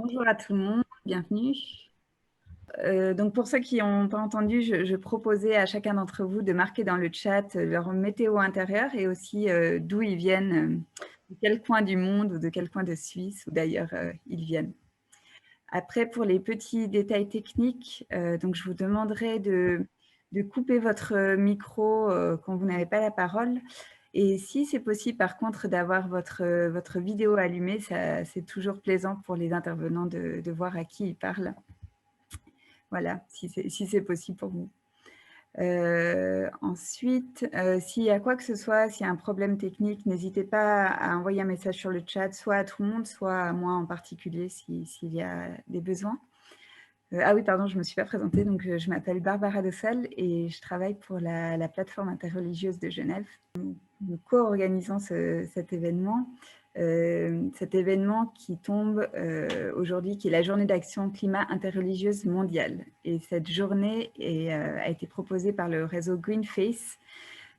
Bonjour à tout le monde, bienvenue. Donc pour ceux qui n'ont pas entendu, je proposais à chacun d'entre vous de marquer dans le chat leur météo intérieure et aussi d'où ils viennent, de quel coin du monde ou de quel coin de Suisse ou d'ailleurs ils viennent. Après, pour les petits détails techniques, donc je vous demanderai de couper votre micro quand vous n'avez pas la parole. Et si c'est possible, par contre, d'avoir votre vidéo allumée, c'est toujours plaisant pour les intervenants de voir à qui ils parlent. Voilà, si c'est possible pour vous. Ensuite, s'il y a quoi que ce soit, s'il y a un problème technique, n'hésitez pas à envoyer un message sur le chat, soit à tout le monde, soit à moi en particulier, s'il y a des besoins. Ah oui, pardon, je ne me suis pas présentée. Donc, je m'appelle Barbara Dossal et je travaille pour la plateforme interreligieuse de Genève. Nous co-organisons cet événement. Cet événement qui tombe aujourd'hui, qui est la journée d'action climat interreligieuse mondiale. Et cette journée a été proposée par le réseau Greenface.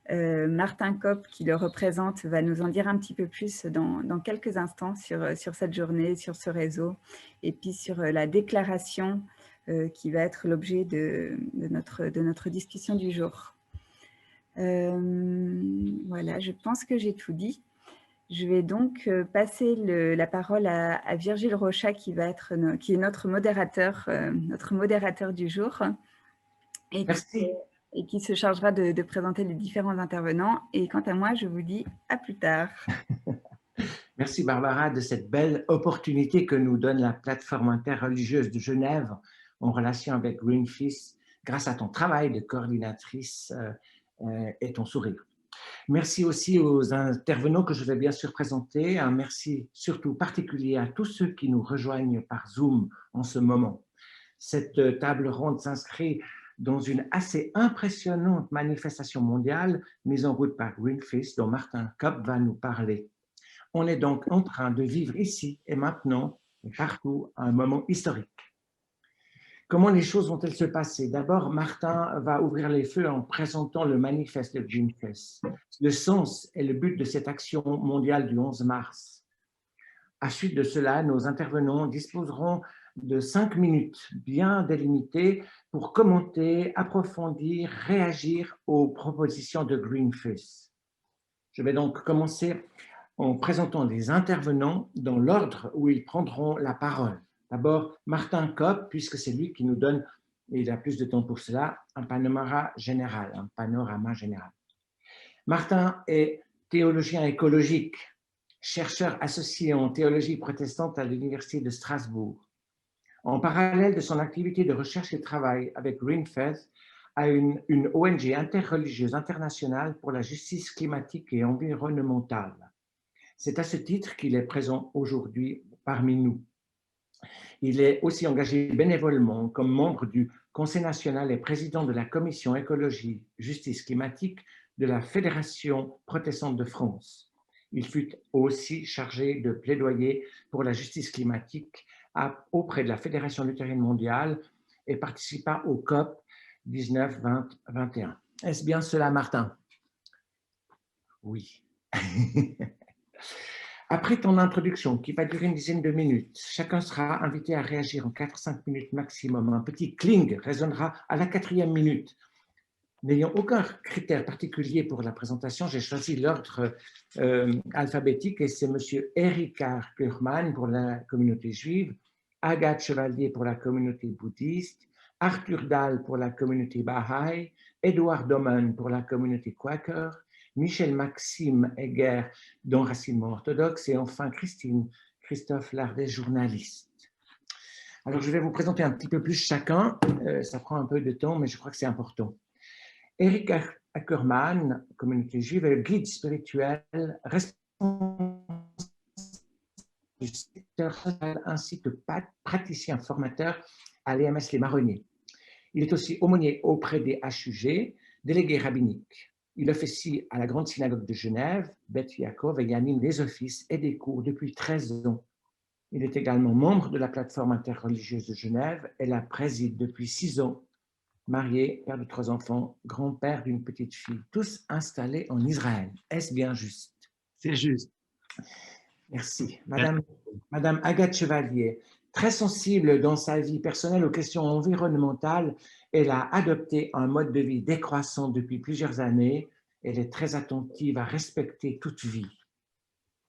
Martin Kopp, qui le représente, va nous en dire un petit peu plus dans quelques instants sur cette journée, sur ce réseau, et puis sur la déclaration qui va être l'objet de notre discussion du jour. Voilà, je pense que j'ai tout dit. Je vais donc passer la parole à Virgile Rochat, qui est notre modérateur du jour, et Merci. qui se chargera de présenter les différents intervenants. Et quant à moi, je vous dis à plus tard. Merci Barbara de cette belle opportunité que nous donne la plateforme interreligieuse de Genève en relation avec Greenpeace grâce à ton travail de coordinatrice et ton sourire. Merci aussi aux intervenants que je vais bien sûr présenter. Un merci surtout particulier à tous ceux qui nous rejoignent par Zoom en ce moment. Cette table ronde s'inscrit dans une assez impressionnante manifestation mondiale mise en route par Greenpeace dont Martin Kopp va nous parler. On est donc en train de vivre ici et maintenant, et partout, un moment historique. Comment les choses vont-elles se passer? D'abord, Martin va ouvrir les feux en présentant le manifeste de Greenpeace, le sens et le but de cette action mondiale du 11 mars. À suite de cela, nos intervenants disposeront de 5 minutes bien délimitées pour commenter, approfondir, réagir aux propositions de Greenpeace. Je vais donc commencer en présentant les intervenants dans l'ordre où ils prendront la parole. D'abord, Martin Kopp, puisque c'est lui qui nous donne, et il a plus de temps pour cela, un panorama général. Martin est théologien écologique, chercheur associé en théologie protestante à l'Université de Strasbourg. En parallèle de son activité de recherche et travail avec Greenpeace, à une ONG interreligieuse internationale pour la justice climatique et environnementale. C'est à ce titre qu'il est présent aujourd'hui parmi nous. Il est aussi engagé bénévolement comme membre du Conseil national et président de la Commission écologie, justice climatique de la Fédération protestante de France. Il fut aussi chargé de plaidoyer pour la justice climatique auprès de la Fédération luthérienne mondiale et participa au COP 19-20-21. Est-ce bien cela, Martin? Oui. Après ton introduction, qui va durer une dizaine de minutes, chacun sera invité à réagir en 4-5 minutes maximum. Un petit cling résonnera à la 4e minute. N'ayant aucun critère particulier pour la présentation, j'ai choisi l'ordre alphabétique et c'est M. Eric Kurman pour la communauté juive, Agathe Chevalier pour la communauté bouddhiste, Arthur Dahl pour la communauté Baha'i, Edouard Domen pour la communauté Quaker, Michel Maxime Heger d'enracinement orthodoxe et enfin Christophe Lardet, journaliste. Alors je vais vous présenter un petit peu plus chacun, ça prend un peu de temps mais je crois que c'est important. Eric Ackermann, communauté juive, est le guide spirituel responsable du secteur social ainsi que praticien formateur à l'EMS Les Marronniers. Il est aussi aumônier auprès des HUG, délégué rabbinique. Il officie à la Grande Synagogue de Genève, Beth Yaakov, et y anime des offices et des cours depuis 13 ans. Il est également membre de la plateforme interreligieuse de Genève et la préside depuis 6 ans. Marié, père de 3 enfants, grand-père d'une petite fille, tous installés en Israël. Est-ce bien juste? C'est juste. Merci. Madame Agathe Chevalier, Très sensible dans sa vie personnelle aux questions environnementales, elle a adopté un mode de vie décroissant depuis plusieurs années. Elle est très attentive à respecter toute vie.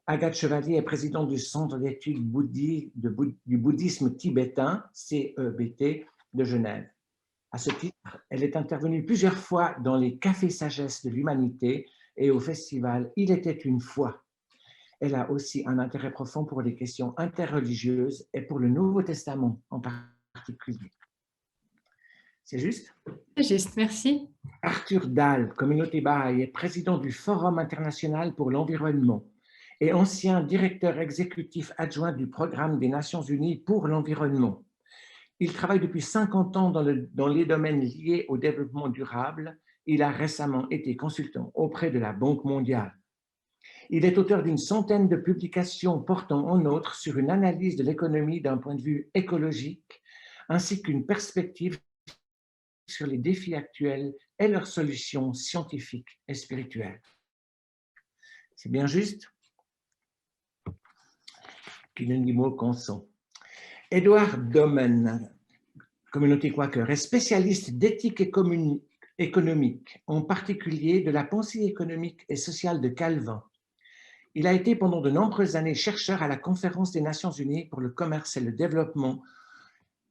Agathe Chevalier est présidente du Centre d'études du bouddhisme tibétain, CEBT, de Genève. À ce titre, elle est intervenue plusieurs fois dans les cafés sagesse de l'humanité et au festival Il était une fois. Elle a aussi un intérêt profond pour les questions interreligieuses et pour le Nouveau Testament en particulier. C'est juste? C'est juste, merci. Arthur Dahl, communauté Baha'i, est président du Forum international pour l'environnement et ancien directeur exécutif adjoint du Programme des Nations unies pour l'environnement. Il travaille depuis 50 ans dans les domaines liés au développement durable. Il a récemment été consultant auprès de la Banque mondiale. Il est auteur d'une centaine de publications portant en outre sur une analyse de l'économie d'un point de vue écologique, ainsi qu'une perspective sur les défis actuels et leurs solutions scientifiques et spirituelles. C'est bien juste? Qui ne dit mot consent. Édouard Domen, communauté Quaker, est spécialiste d'éthique économique, en particulier de la pensée économique et sociale de Calvin. Il a été pendant de nombreuses années chercheur à la Conférence des Nations Unies pour le commerce et le développement.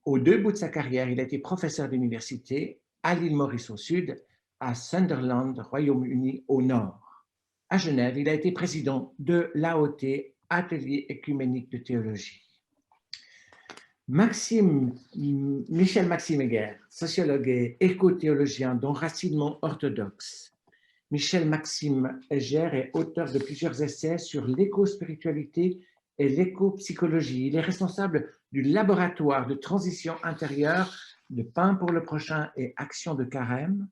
Aux deux bouts de sa carrière, il a été professeur d'université à l'île Maurice au sud, à Sunderland, Royaume-Uni au nord. À Genève, il a été président de l'AOT, Atelier écuménique de théologie. Michel Maxime Heger, sociologue et éco-théologien d'enracinement orthodoxe. Michel Maxime Heger est auteur de plusieurs essais sur l'éco-spiritualité et l'éco-psychologie. Il est responsable du laboratoire de transition intérieure de Pain pour le prochain et Action de Carême.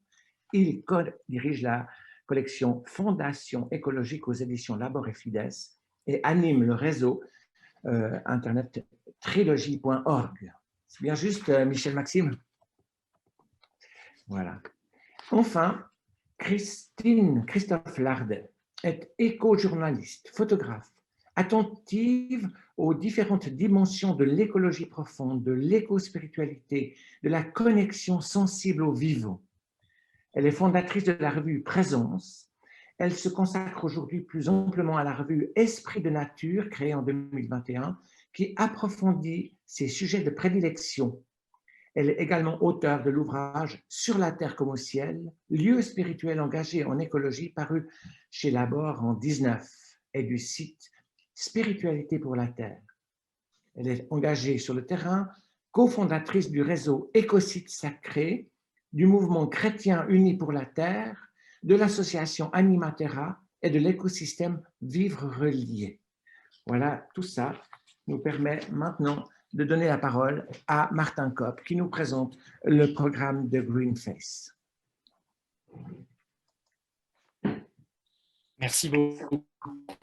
Il dirige la collection Fondation écologique aux éditions Labor et Fides et anime le réseau internet trilogie.org. C'est bien juste, Michel Maxime? Voilà. Enfin, Christophe Lardet est éco-journaliste, photographe, attentive aux différentes dimensions de l'écologie profonde, de l'éco-spiritualité, de la connexion sensible au vivant. Elle est fondatrice de la revue Présence. Elle se consacre aujourd'hui plus amplement à la revue Esprit de Nature, créée en 2021, qui approfondit ses sujets de prédilection. Elle est également auteure de l'ouvrage Sur la terre comme au ciel, lieu spirituel engagé en écologie, paru chez Labor en 19, et du site Spiritualité pour la terre. Elle est engagée sur le terrain, cofondatrice du réseau Écosites Sacrés, du mouvement chrétien uni pour la terre, de l'association Animaterra et de l'écosystème Vivre Relié. Voilà, tout ça nous permet maintenant de donner la parole à Martin Kopp qui nous présente le programme de Greenface. Merci beaucoup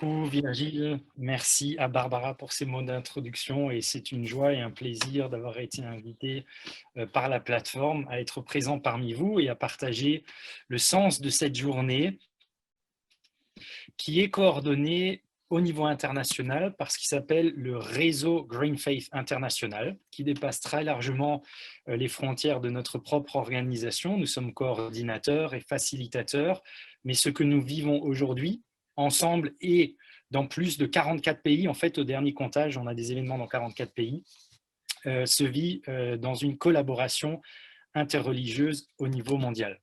Virgile, merci à Barbara pour ces mots d'introduction et c'est une joie et un plaisir d'avoir été invité par la plateforme à être présent parmi vous et à partager le sens de cette journée qui est coordonnée au niveau international parce qu'il s'appelle le réseau Green Faith International qui dépasse très largement les frontières de notre propre organisation. Nous sommes coordinateurs et facilitateurs, mais ce que nous vivons aujourd'hui ensemble et dans plus de 44 pays, en fait au dernier comptage, on a des événements dans 44 pays, se vit dans une collaboration interreligieuse au niveau mondial.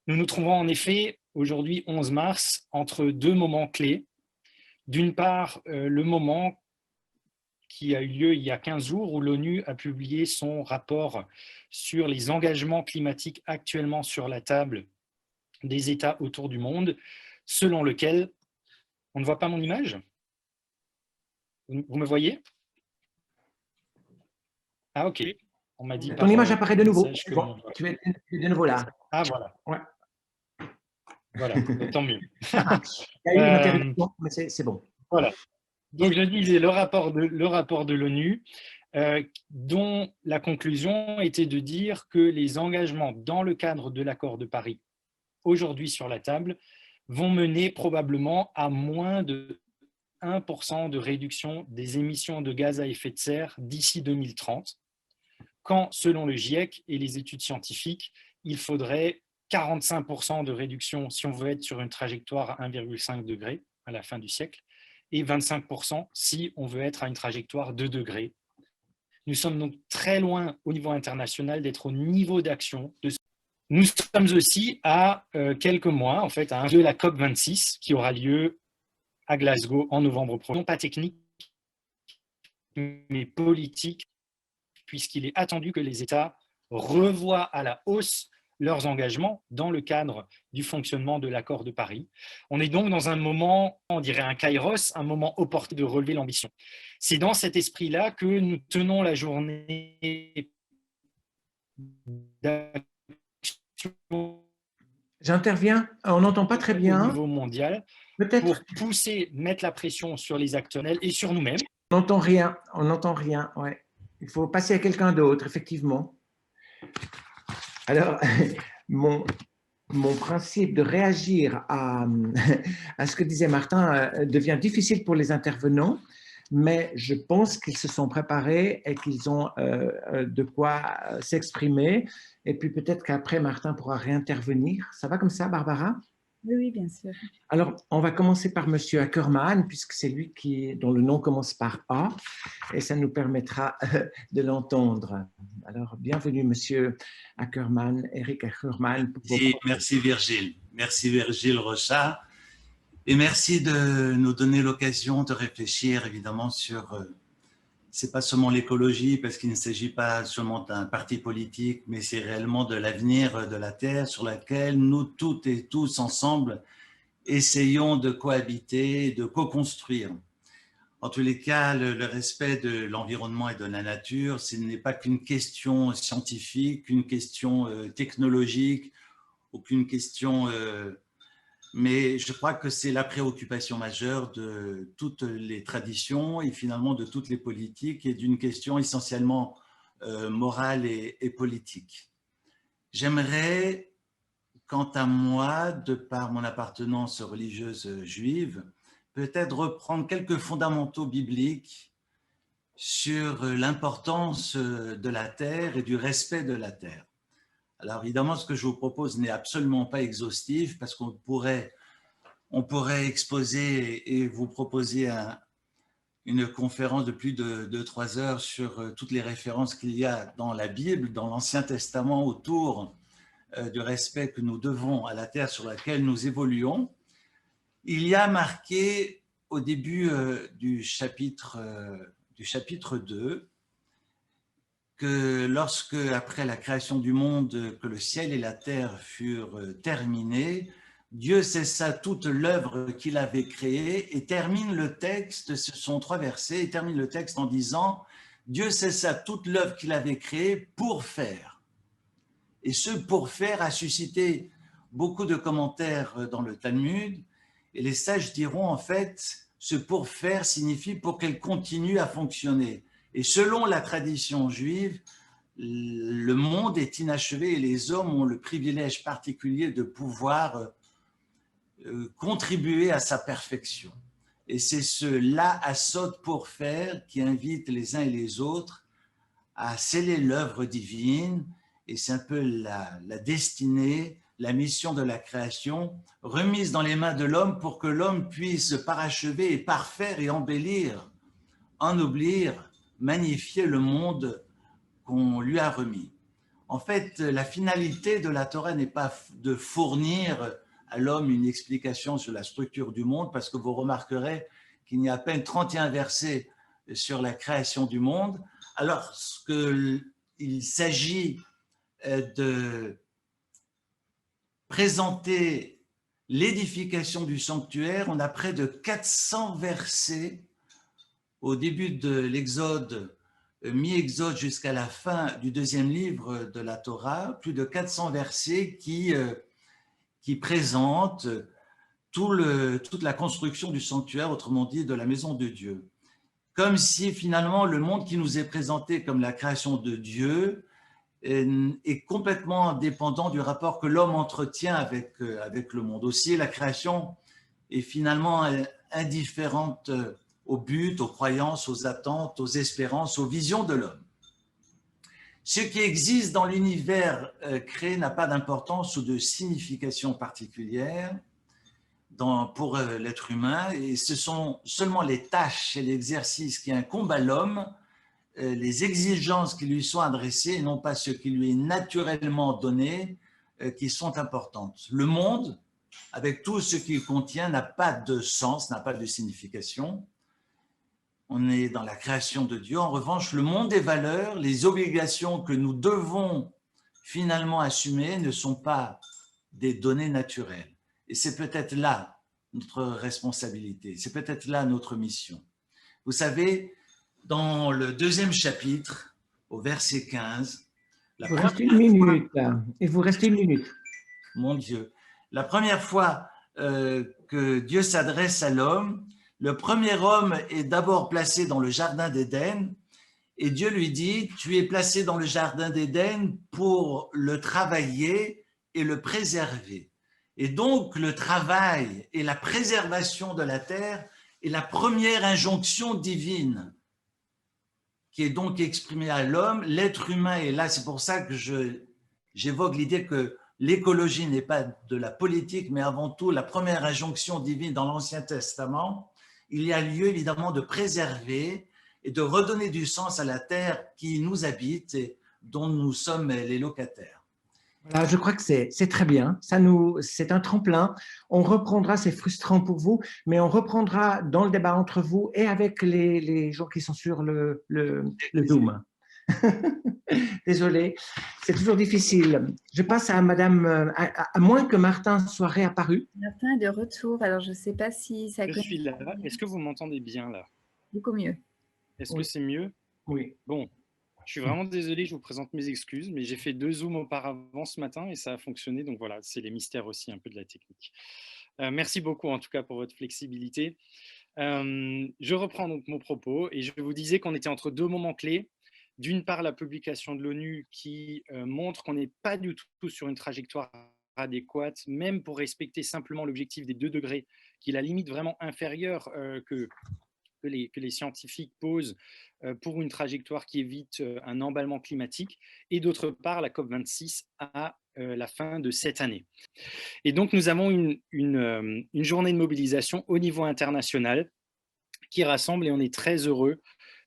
Nous nous trouvons en effet aujourd'hui 11 mars entre deux moments clés. D'une part, le moment qui a eu lieu il y a 15 jours où l'ONU a publié son rapport sur les engagements climatiques actuellement sur la table des États autour du monde, selon lequel... On ne voit pas mon image? Vous me voyez? Ah ok, on m'a dit... Ton image apparaît de nouveau. Bon, tu es de nouveau là. Ah voilà. Ouais. Voilà, tant mieux. Il y a eu une interruption, mais c'est bon. Voilà. Donc je disais le rapport de l'ONU, dont la conclusion était de dire que les engagements dans le cadre de l'accord de Paris, aujourd'hui sur la table, vont mener probablement à moins de 1% de réduction des émissions de gaz à effet de serre d'ici 2030, quand, selon le GIEC et les études scientifiques, il faudrait 45% de réduction si on veut être sur une trajectoire à 1,5 degré à la fin du siècle, et 25% si on veut être à une trajectoire de 2 degrés. Nous sommes donc très loin au niveau international d'être au niveau d'action. Nous sommes aussi à quelques mois, en fait, de la COP26 qui aura lieu à Glasgow en novembre prochain. Non pas technique, mais politique, puisqu'il est attendu que les États revoient à la hausse leurs engagements dans le cadre du fonctionnement de l'accord de Paris. On est donc dans un moment, on dirait un kairos, un moment opportun de relever l'ambition. C'est dans cet esprit-là que nous tenons la journée d'action. J'interviens, on n'entend pas très bien. Au niveau mondial, pour pousser, mettre la pression sur les acteurs et sur nous-mêmes. On n'entend rien, ouais. Il faut passer à quelqu'un d'autre, effectivement. Alors, mon principe de réagir à ce que disait Martin devient difficile pour les intervenants, mais je pense qu'ils se sont préparés et qu'ils ont de quoi s'exprimer. Et puis peut-être qu'après, Martin pourra réintervenir. Ça va comme ça, Barbara? Oui, bien sûr. Alors, on va commencer par Monsieur Ackermann, puisque c'est lui dont le nom commence par A, et ça nous permettra de l'entendre. Alors, bienvenue, Monsieur Ackermann, Eric Ackermann. Merci Virgile. Merci Virgile Rochat. Et merci de nous donner l'occasion de réfléchir, évidemment, sur... c'est pas seulement l'écologie, parce qu'il ne s'agit pas seulement d'un parti politique, mais c'est réellement de l'avenir de la Terre sur laquelle nous, toutes et tous ensemble, essayons de cohabiter, de co-construire. En tous les cas, le respect de l'environnement et de la nature, ce n'est pas qu'une question scientifique, qu'une question technologique, aucune question... mais je crois que c'est la préoccupation majeure de toutes les traditions et finalement de toutes les politiques et d'une question essentiellement morale et politique. J'aimerais, quant à moi, de par mon appartenance religieuse juive, peut-être reprendre quelques fondamentaux bibliques sur l'importance de la terre et du respect de la terre. Alors évidemment, ce que je vous propose n'est absolument pas exhaustif parce qu'on pourrait exposer et vous proposer une conférence de plus de 3 heures sur toutes les références qu'il y a dans la Bible, dans l'Ancien Testament, autour du respect que nous devons à la terre sur laquelle nous évoluons. Il y a marqué au début du chapitre 2, que lorsque, après la création du monde, que le ciel et la terre furent terminés, Dieu cessa toute l'œuvre qu'il avait créée et termine le texte, ce sont 3 versets, et termine le texte en disant « Dieu cessa toute l'œuvre qu'il avait créée pour faire ». Et ce « pour faire » a suscité beaucoup de commentaires dans le Talmud, et les sages diront en fait « ce pour faire » signifie « pour qu'elle continue à fonctionner ». Et selon la tradition juive, le monde est inachevé et les hommes ont le privilège particulier de pouvoir contribuer à sa perfection. Et c'est ce la asot pour faire qui invite les uns et les autres à sceller l'œuvre divine. Et c'est un peu la destinée, la mission de la création, remise dans les mains de l'homme pour que l'homme puisse parachever et parfaire et embellir, ennoblir, magnifier le monde qu'on lui a remis. En fait, la finalité de la Torah n'est pas de fournir à l'homme une explication sur la structure du monde, parce que vous remarquerez qu'il y a à peine 31 versets sur la création du monde, alors qu'il s'agit de présenter l'édification du sanctuaire. On a près de 400 versets au début de l'Exode, mi-Exode jusqu'à la fin du 2e livre de la Torah, plus de 400 versets qui présentent toute la construction du sanctuaire, autrement dit de la maison de Dieu. Comme si finalement le monde qui nous est présenté comme la création de Dieu est complètement dépendant du rapport que l'homme entretient avec le monde. Aussi, la création est finalement indifférente aux buts, aux croyances, aux attentes, aux espérances, aux visions de l'homme. Ce qui existe dans l'univers créé n'a pas d'importance ou de signification particulière pour l'être humain, et ce sont seulement les tâches et l'exercice qui incombent à l'homme, les exigences qui lui sont adressées et non pas ce qui lui est naturellement donné, qui sont importantes. Le monde, avec tout ce qu'il contient, n'a pas de sens, n'a pas de signification. On est dans la création de Dieu. En revanche, le monde des valeurs, les obligations que nous devons finalement assumer ne sont pas des données naturelles. Et c'est peut-être là notre responsabilité, c'est peut-être là notre mission. Vous savez, dans le 2e chapitre, au verset 15, il vous reste une minute. Il vous reste une minute. Mon Dieu, la première fois que Dieu s'adresse à l'homme, le premier homme est d'abord placé dans le jardin d'Éden et Dieu lui dit, tu es placé dans le jardin d'Éden pour le travailler et le préserver. Et donc le travail et la préservation de la terre est la première injonction divine qui est donc exprimée à l'homme. L'être humain est là, c'est pour ça que j'évoque l'idée que l'écologie n'est pas de la politique, mais avant tout la première injonction divine dans l'Ancien Testament. Il y a lieu évidemment de préserver et de redonner du sens à la terre qui nous habite et dont nous sommes les locataires. Voilà, je crois que c'est très bien. C'est un tremplin. On reprendra, c'est frustrant pour vous, mais on reprendra dans le débat entre vous et avec les gens qui sont sur le Zoom. Désolé, c'est toujours difficile. Je passe à Madame, à moins que Martin soit réapparu. Martin est de retour, alors je ne sais pas si ça... Je suis là. Est-ce que vous m'entendez bien là? Beaucoup mieux. Est-ce que c'est mieux? Oui. Bon, je suis vraiment désolé, je vous présente mes excuses, mais j'ai fait 2 Zooms auparavant ce matin et ça a fonctionné. Donc voilà, c'est les mystères aussi un peu de la technique. Merci beaucoup en tout cas pour votre flexibilité. Je reprends donc mon propos et je vous disais qu'on était entre 2 moments clés. D'une part, la publication de l'ONU qui montre qu'on n'est pas du tout sur une trajectoire adéquate, même pour respecter simplement l'objectif des 2 degrés, qui est la limite vraiment inférieure que les scientifiques posent pour une trajectoire qui évite un emballement climatique. Et d'autre part, la COP26 à la fin de cette année. Et donc, nous avons une journée de mobilisation au niveau international qui rassemble, et on est très heureux,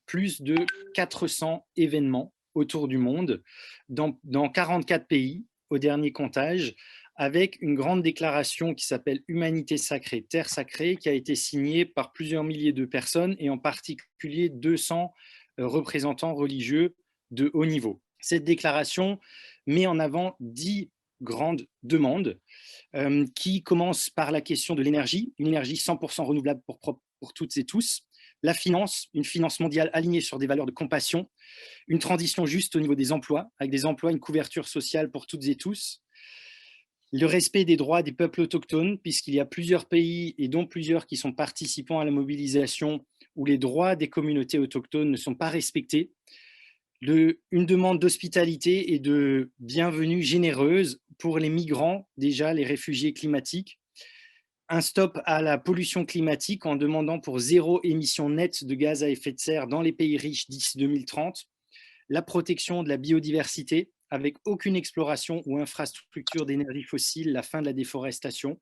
plus de 400 événements autour du monde, dans 44 pays au dernier comptage, avec une grande déclaration qui s'appelle « Humanité sacrée, terre sacrée », qui a été signée par plusieurs milliers de personnes, et en particulier 200 représentants religieux de haut niveau. Cette déclaration met en avant 10 grandes demandes, qui commencent par la question de l'énergie, une énergie 100% renouvelable pour toutes et tous, la finance, une finance mondiale alignée sur des valeurs de compassion, une transition juste au niveau des emplois, avec des emplois, une couverture sociale pour toutes et tous, le respect des droits des peuples autochtones, puisqu'il y a plusieurs pays, et dont plusieurs qui sont participants à la mobilisation, où les droits des communautés autochtones ne sont pas respectés, une demande d'hospitalité et de bienvenue généreuse pour les migrants, déjà les réfugiés climatiques, un stop à la pollution climatique en demandant pour 0 émission nette de gaz à effet de serre dans les pays riches d'ici 2030, la protection de la biodiversité avec aucune exploration ou infrastructure d'énergie fossile, la fin de la déforestation,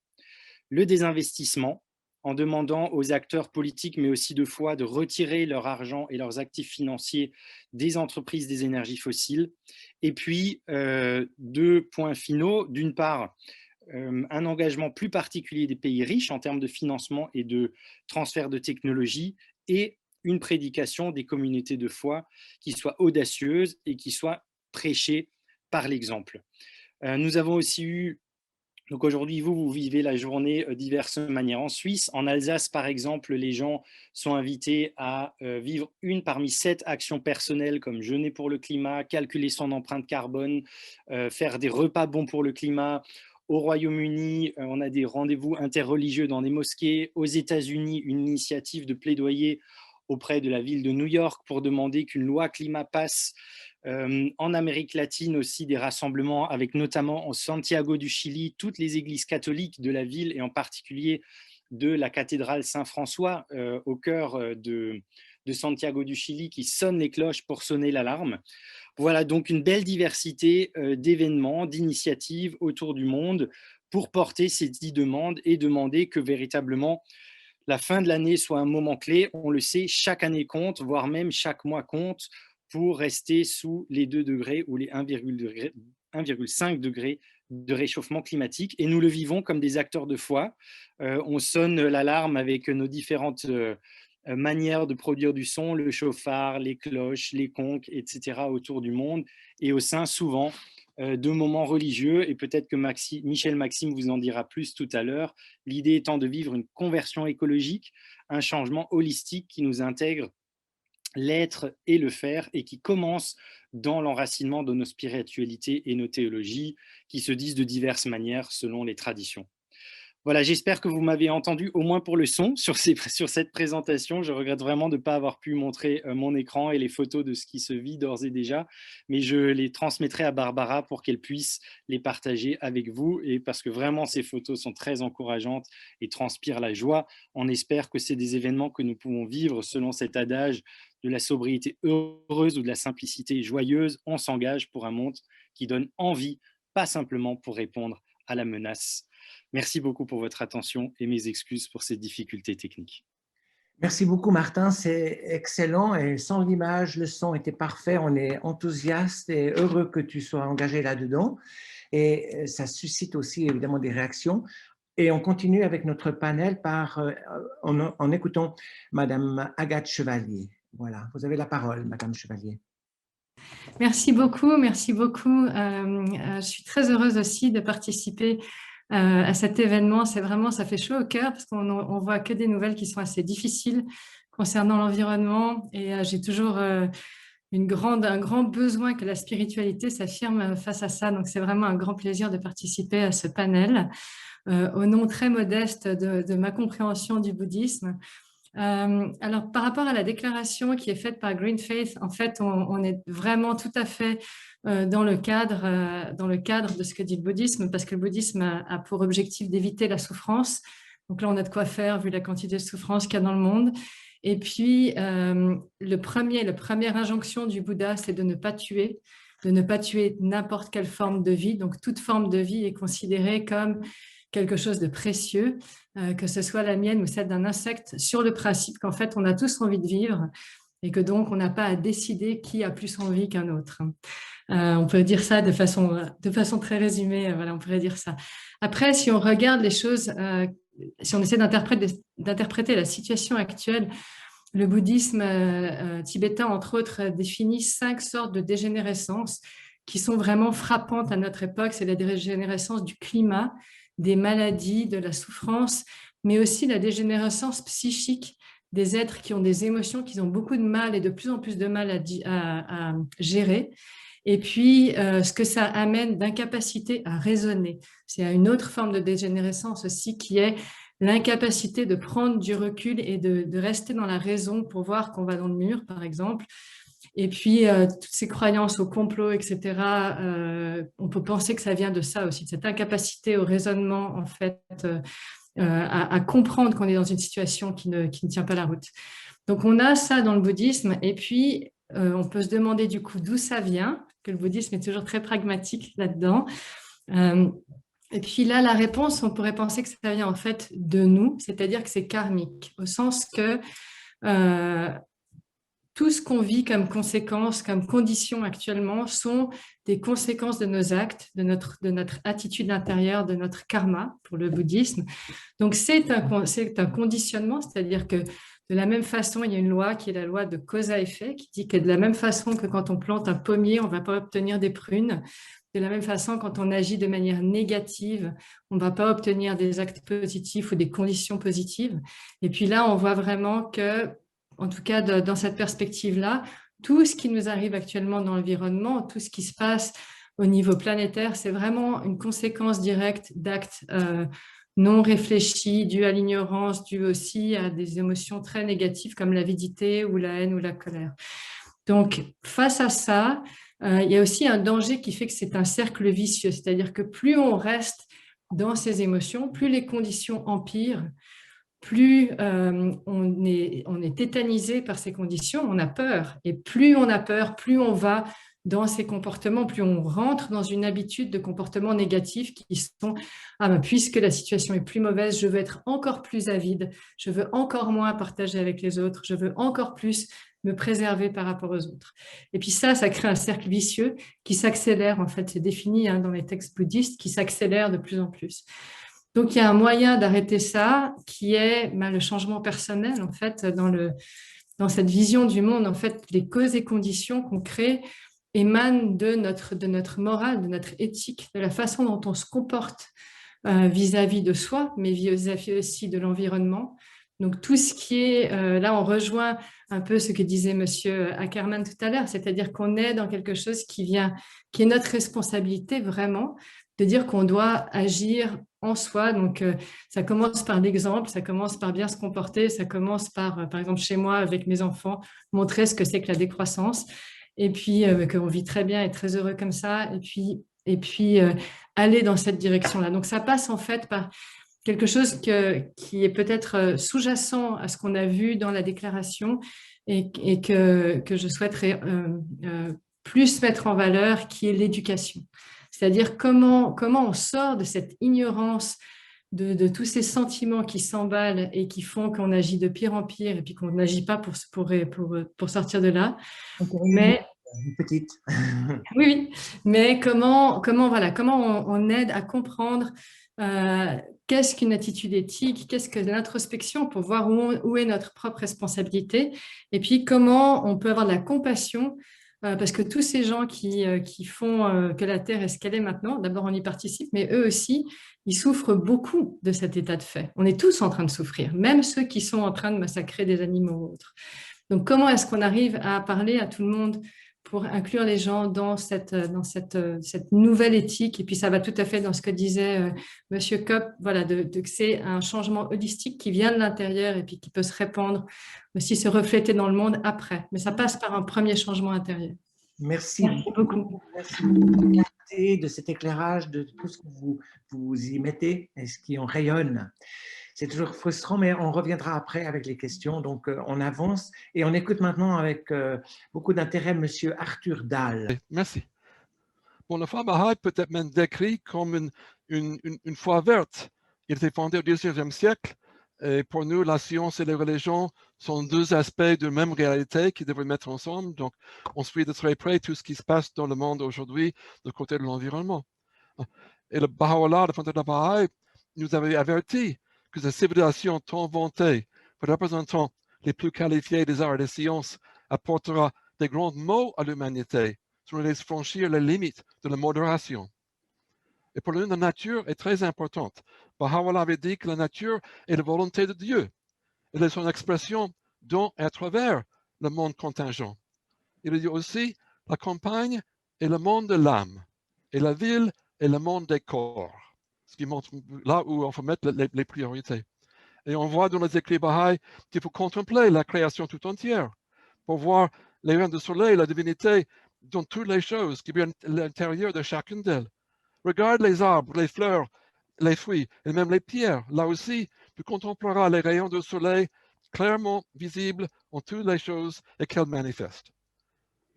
le désinvestissement en demandant aux acteurs politiques mais aussi de foi de retirer leur argent et leurs actifs financiers des entreprises des énergies fossiles, et puis 2 points finaux, d'une part un engagement plus particulier des pays riches en termes de financement et de transfert de technologie, et une prédication des communautés de foi qui soit audacieuse et qui soit prêchée par l'exemple. Nous avons aussi eu, donc aujourd'hui vous vivez la journée de diverses manières en Suisse. En Alsace par exemple, les gens sont invités à vivre une parmi 7 actions personnelles comme jeûner pour le climat, calculer son empreinte carbone, faire des repas bons pour le climat. Au Royaume-Uni, on a des rendez-vous interreligieux dans des mosquées. Aux États-Unis, une initiative de plaidoyer auprès de la ville de New York pour demander qu'une loi climat passe. En Amérique latine aussi, des rassemblements avec notamment en Santiago du Chili, toutes les églises catholiques de la ville et en particulier de la cathédrale Saint-François au cœur de Santiago du Chili qui sonne les cloches pour sonner l'alarme. Voilà donc une belle diversité d'événements, d'initiatives autour du monde pour porter ces 10 demandes et demander que véritablement la fin de l'année soit un moment clé. On le sait, chaque année compte, voire même chaque mois compte pour rester sous les 2 degrés ou les 1,5 degrés de réchauffement climatique. Et nous le vivons comme des acteurs de foi. On sonne l'alarme avec nos différentes manières de produire du son, le chauffard, les cloches, les conques, etc. autour du monde et au sein souvent de moments religieux. Et peut-être que Michel Maxime vous en dira plus tout à l'heure. L'idée étant de vivre une conversion écologique, un changement holistique qui nous intègre l'être et le faire et qui commence dans l'enracinement de nos spiritualités et nos théologies qui se disent de diverses manières selon les traditions. Voilà, j'espère que vous m'avez entendu au moins pour le son sur cette présentation. Je regrette vraiment de ne pas avoir pu montrer mon écran et les photos de ce qui se vit d'ores et déjà, mais je les transmettrai à Barbara pour qu'elle puisse les partager avec vous et parce que vraiment ces photos sont très encourageantes et transpirent la joie. On espère que c'est des événements que nous pouvons vivre selon cet adage de la sobriété heureuse ou de la simplicité joyeuse. On s'engage pour un monde qui donne envie, pas simplement pour répondre à la menace. Merci beaucoup pour votre attention et mes excuses pour ces difficultés techniques. Merci beaucoup, Martin. C'est excellent. Et sans l'image, le son était parfait. On est enthousiaste et heureux que tu sois engagé là-dedans. Et ça suscite aussi évidemment des réactions. Et on continue avec notre panel en écoutant Madame Agathe Chevalier. Voilà, vous avez la parole, Madame Chevalier. Merci beaucoup, merci beaucoup. Je suis très heureuse aussi de participer à cet événement. C'est vraiment, ça fait chaud au cœur parce qu'on voit que des nouvelles qui sont assez difficiles concernant l'environnement et j'ai toujours un grand besoin que la spiritualité s'affirme face à ça. Donc, c'est vraiment un grand plaisir de participer à ce panel au nom très modeste de ma compréhension du bouddhisme. Alors, par rapport à la déclaration qui est faite par Green Faith, en fait, on est vraiment tout à fait dans le cadre de ce que dit le bouddhisme, parce que le bouddhisme a pour objectif d'éviter la souffrance. Donc là, on a de quoi faire vu la quantité de souffrance qu'il y a dans le monde. Et puis, la première injonction du Bouddha, c'est de ne pas tuer n'importe quelle forme de vie. Donc, toute forme de vie est considérée comme quelque chose de précieux, que ce soit la mienne ou celle d'un insecte, sur le principe qu'en fait, on a tous envie de vivre et que donc, on n'a pas à décider qui a plus envie qu'un autre. On peut dire ça de façon très résumée, voilà, on pourrait dire ça. Après, si on regarde les choses, si on essaie d'interpréter la situation actuelle, le bouddhisme tibétain, entre autres, définit 5 sortes de dégénérescence qui sont vraiment frappantes à notre époque. C'est la dégénérescence du climat, des maladies, de la souffrance, mais aussi la dégénérescence psychique des êtres qui ont des émotions, qui ont beaucoup de mal et de plus en plus de mal à gérer. Et puis, ce que ça amène d'incapacité à raisonner. C'est une autre forme de dégénérescence aussi qui est l'incapacité de prendre du recul et de rester dans la raison pour voir qu'on va dans le mur, par exemple. Et puis, toutes ces croyances au complot, etc., on peut penser que ça vient de ça aussi, de cette incapacité au raisonnement, en fait, à comprendre qu'on est dans une situation qui ne tient pas la route. Donc, on a ça dans le bouddhisme. Et puis, on peut se demander du coup d'où ça vient, que le bouddhisme est toujours très pragmatique là-dedans. Et puis là, la réponse, on pourrait penser que ça vient en fait de nous, c'est-à-dire que c'est karmique, au sens que tout ce qu'on vit comme conséquences, comme conditions actuellement, sont des conséquences de nos actes, de notre attitude intérieure, de notre karma, pour le bouddhisme. Donc, c'est un conditionnement, c'est-à-dire que de la même façon, il y a une loi qui est la loi de cause à effet, qui dit que de la même façon que quand on plante un pommier, on ne va pas obtenir des prunes. De la même façon, quand on agit de manière négative, on ne va pas obtenir des actes positifs ou des conditions positives. Et puis là, on voit vraiment que, en tout cas dans cette perspective-là, tout ce qui nous arrive actuellement dans l'environnement, tout ce qui se passe au niveau planétaire, c'est vraiment une conséquence directe d'actes non réfléchis, dus à l'ignorance, dus aussi à des émotions très négatives comme l'avidité ou la haine ou la colère. Donc, face à ça, il y a aussi un danger qui fait que c'est un cercle vicieux, c'est-à-dire que plus on reste dans ces émotions, plus les conditions empirent, plus on est tétanisé par ces conditions, on a peur. Et plus on a peur, plus on va dans ces comportements, plus on rentre dans une habitude de comportements négatifs qui sont « Ah ben, puisque la situation est plus mauvaise, je veux être encore plus avide, je veux encore moins partager avec les autres, je veux encore plus me préserver par rapport aux autres. » Et puis ça crée un cercle vicieux qui s'accélère, en fait, c'est défini dans les textes bouddhistes, qui s'accélère de plus en plus. Donc, il y a un moyen d'arrêter ça qui est le changement personnel, en fait, dans cette vision du monde. En fait, les causes et conditions qu'on crée émanent de notre morale, de notre éthique, de la façon dont on se comporte vis-à-vis de soi, mais vis-à-vis aussi de l'environnement. Donc, tout ce qui est, là, on rejoint un peu ce que disait Monsieur Ackerman tout à l'heure, c'est-à-dire qu'on est dans quelque chose qui est notre responsabilité vraiment, de dire qu'on doit agir en soi. Donc, ça commence par l'exemple, ça commence par bien se comporter, ça commence par exemple, chez moi, avec mes enfants, montrer ce que c'est que la décroissance, et puis qu'on vit très bien et très heureux comme ça, et puis aller dans cette direction-là. Donc, ça passe en fait par quelque chose qui est peut-être sous-jacent à ce qu'on a vu dans la déclaration et que je souhaiterais plus mettre en valeur, qui est l'éducation. C'est-à-dire comment on sort de cette ignorance de tous ces sentiments qui s'emballent et qui font qu'on agit de pire en pire et puis qu'on n'agit pas pour sortir de là. Mais Une petite. oui, mais comment on aide à comprendre qu'est-ce qu'une attitude éthique, qu'est-ce que l'introspection pour voir où est notre propre responsabilité, et puis comment on peut avoir de la compassion, parce que tous ces gens qui font que la Terre est ce qu'elle est maintenant, d'abord on y participe, mais eux aussi, ils souffrent beaucoup de cet état de fait. On est tous en train de souffrir, même ceux qui sont en train de massacrer des animaux ou autres. Donc comment est-ce qu'on arrive à parler à tout le monde pour inclure les gens dans cette nouvelle éthique? Et puis ça va tout à fait dans ce que disait Monsieur Kopp, voilà, que c'est un changement holistique qui vient de l'intérieur et puis qui peut se répandre, aussi se refléter dans le monde après. Mais ça passe par un premier changement intérieur. Merci. Merci beaucoup. Merci de cet éclairage, de tout ce que vous y mettez et ce qui en rayonne. C'est toujours frustrant, mais on reviendra après avec les questions. Donc, on avance et on écoute maintenant avec beaucoup d'intérêt Monsieur Arthur Dahl. Merci. Bon, la foi Baha'i peut être même décrit comme une foi verte. Il était fondé au XIXe siècle. Et pour nous, la science et les religions sont deux aspects de même réalité qui devraient mettre ensemble. Donc, on suit de très près tout ce qui se passe dans le monde aujourd'hui du côté de l'environnement. Et le Baha'u'llah, le fondateur de la Baha'i, nous avait averti que cette civilisation tant vantée, les représentants les plus qualifiés des arts et des sciences, apportera des grands maux à l'humanité, sur les franchir les limites de la modération. Et pour nous, la nature est très importante. Baha'u'llah avait dit que la nature est la volonté de Dieu. Elle est son expression dans et à travers le monde contingent. Il a dit aussi, la campagne est le monde de l'âme, et la ville est le monde des corps. Ce qui montre là où on faut mettre les priorités. Et on voit dans les écrits Baha'i qu'il faut contempler la création tout entière pour voir les rayons du soleil, la divinité dans toutes les choses qui viennent à l'intérieur de chacune d'elles. Regarde les arbres, les fleurs, les fruits et même les pierres. Là aussi, tu contempleras les rayons du soleil clairement visibles en toutes les choses et qu'elles manifestent.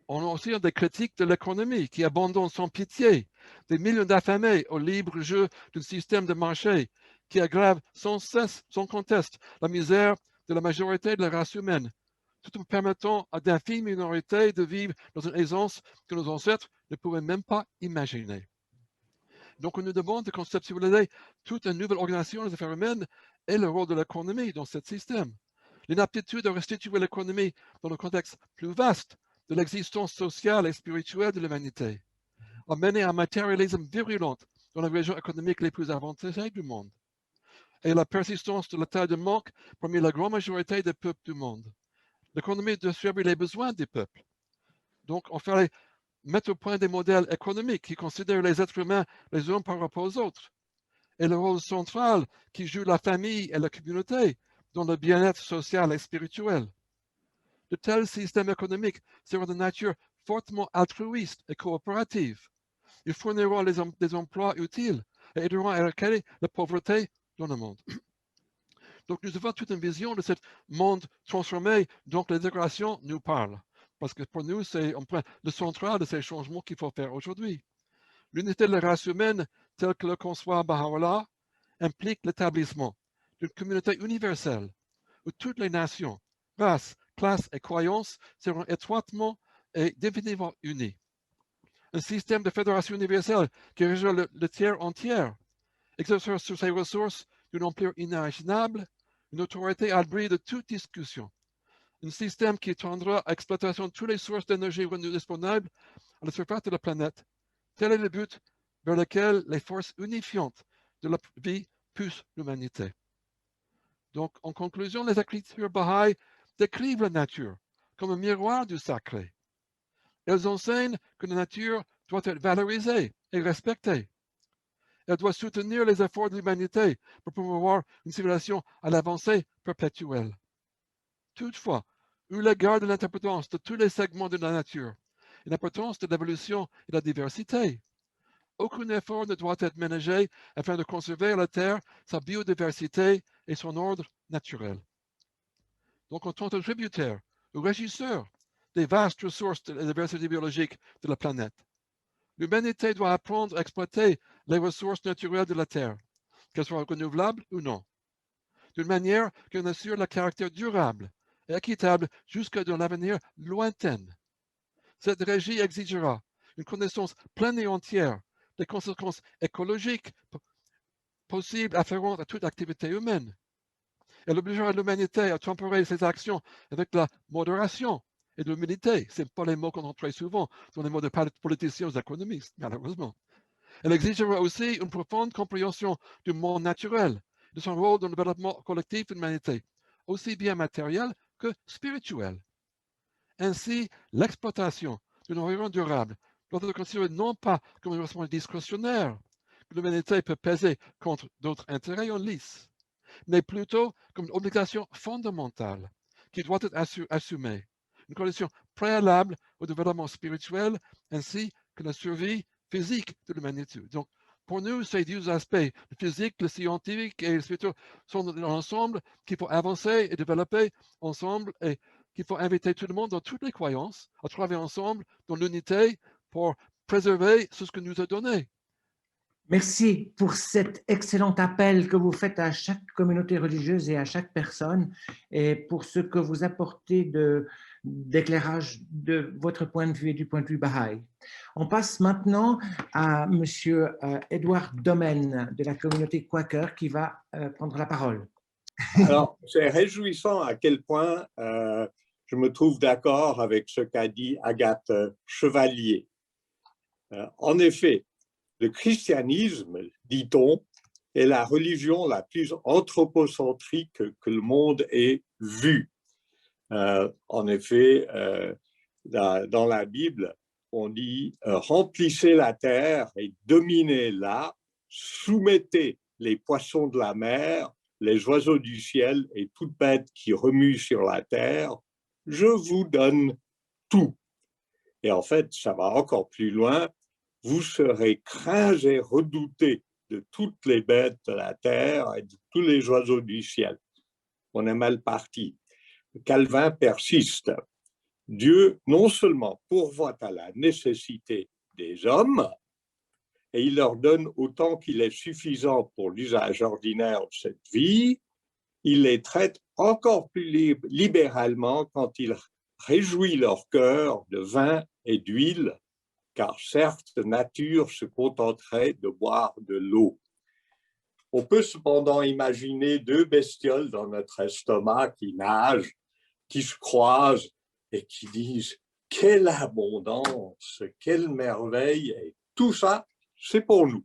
On a aussi des critiques de l'économie qui abandonnent sans pitié des millions d'affamés au libre jeu d'un système de marché qui aggrave sans cesse, sans conteste, la misère de la majorité de la race humaine, tout en permettant à d'infimes minorités de vivre dans une aisance que nos ancêtres ne pouvaient même pas imaginer. Donc, on nous demande de conceptualiser toute une nouvelle organisation des affaires humaines et le rôle de l'économie dans ce système. L'inaptitude à restituer l'économie dans le contexte plus vaste de l'existence sociale et spirituelle de l'humanité a mené à un matérialisme virulent dans les régions économiques les plus avantagées du monde et la persistance de l'état de manque parmi la grande majorité des peuples du monde. L'économie doit servir les besoins des peuples. Donc, on fallait mettre au point des modèles économiques qui considèrent les êtres humains les uns par rapport aux autres et le rôle central qui joue la famille et la communauté dans le bien-être social et spirituel. De tels systèmes économiques seront de nature fortement altruiste et coopérative. Ils fourniront des emplois utiles et aideront à éradiquer la pauvreté dans le monde. Donc, nous avons toute une vision de ce monde transformé dont les déclarations nous parlent. Parce que pour nous, c'est le central de ces changements qu'il faut faire aujourd'hui. L'unité de la race humaine, telle que le conçoit Baha'u'llah, implique l'établissement d'une communauté universelle où toutes les nations, races, classes et croyances seront étroitement et définitivement unies. Un système de fédération universelle qui régit le tiers entier, exercera sur ses ressources d'une ampleur inimaginable, une autorité abri de toute discussion. Un système qui tendra à l'exploitation de toutes les sources d'énergie disponibles à la surface de la planète. Tel est le but vers lequel les forces unifiantes de la vie poussent l'humanité. Donc, en conclusion, les écritures Baha'i décrivent la nature comme un miroir du sacré. Elles enseignent que la nature doit être valorisée et respectée. Elle doit soutenir les efforts de l'humanité pour promouvoir une civilisation à l'avancée perpétuelle. Toutefois, eu l'égard de l'indépendance de tous les segments de la nature et l'importance de l'évolution et de la diversité, aucun effort ne doit être ménagé afin de conserver la Terre, sa biodiversité et son ordre naturel. Donc, en tant que tributaire ou régisseur des vastes ressources de la diversité biologique de la planète, l'humanité doit apprendre à exploiter les ressources naturelles de la Terre, qu'elles soient renouvelables ou non, d'une manière qui en assure le caractère durable et équitable jusque dans l'avenir lointain. Cette régie exigera une connaissance pleine et entière des conséquences écologiques possibles afférentes à toute activité humaine. Elle obligera l'humanité à tempérer ses actions avec la modération et l'humilité. Ce ne sont pas les mots qu'on entend très souvent dans les mots de politiciens ou économistes, malheureusement. Elle exigera aussi une profonde compréhension du monde naturel, de son rôle dans le développement collectif de l'humanité, aussi bien matériel que spirituel. Ainsi, l'exploitation d'un environnement durable doit être considérée non pas comme une responsabilité discrétionnaire que l'humanité peut peser contre d'autres intérêts en lice, mais plutôt comme une obligation fondamentale qui doit être assumée, une condition préalable au développement spirituel ainsi que la survie physique de l'humanité. Donc, pour nous, ces deux aspects, le physique, le scientifique et le spirituel, sont ensemble qu'il faut avancer et développer ensemble et qu'il faut inviter tout le monde dans toutes les croyances à travailler ensemble dans l'unité pour préserver ce que nous a donné. Merci pour cet excellent appel que vous faites à chaque communauté religieuse et à chaque personne et pour ce que vous apportez d'éclairage de votre point de vue et du point de vue Baha'i. On passe maintenant à Monsieur Edouard Domaine de la communauté Quaker qui va prendre la parole. Alors, c'est réjouissant à quel point je me trouve d'accord avec ce qu'a dit Agathe Chevalier. En effet, le christianisme, dit-on, est la religion la plus anthropocentrique que le monde ait vue. En effet, dans la Bible, on dit « remplissez la terre et dominez-la, soumettez les poissons de la mer, les oiseaux du ciel et toute bête qui remue sur la terre, je vous donne tout. » Et en fait, ça va encore plus loin. Vous serez craints et redoutés de toutes les bêtes de la terre et de tous les oiseaux du ciel. On est mal parti. Calvin persiste. Dieu non seulement pourvoit à la nécessité des hommes, et il leur donne autant qu'il est suffisant pour l'usage ordinaire de cette vie, il les traite encore plus libéralement quand il réjouit leur cœur de vin et d'huile, car certes, nature se contenterait de boire de l'eau. On peut cependant imaginer deux bestioles dans notre estomac qui nagent, qui se croisent et qui disent « quelle abondance, quelle merveille !» et tout ça, c'est pour nous.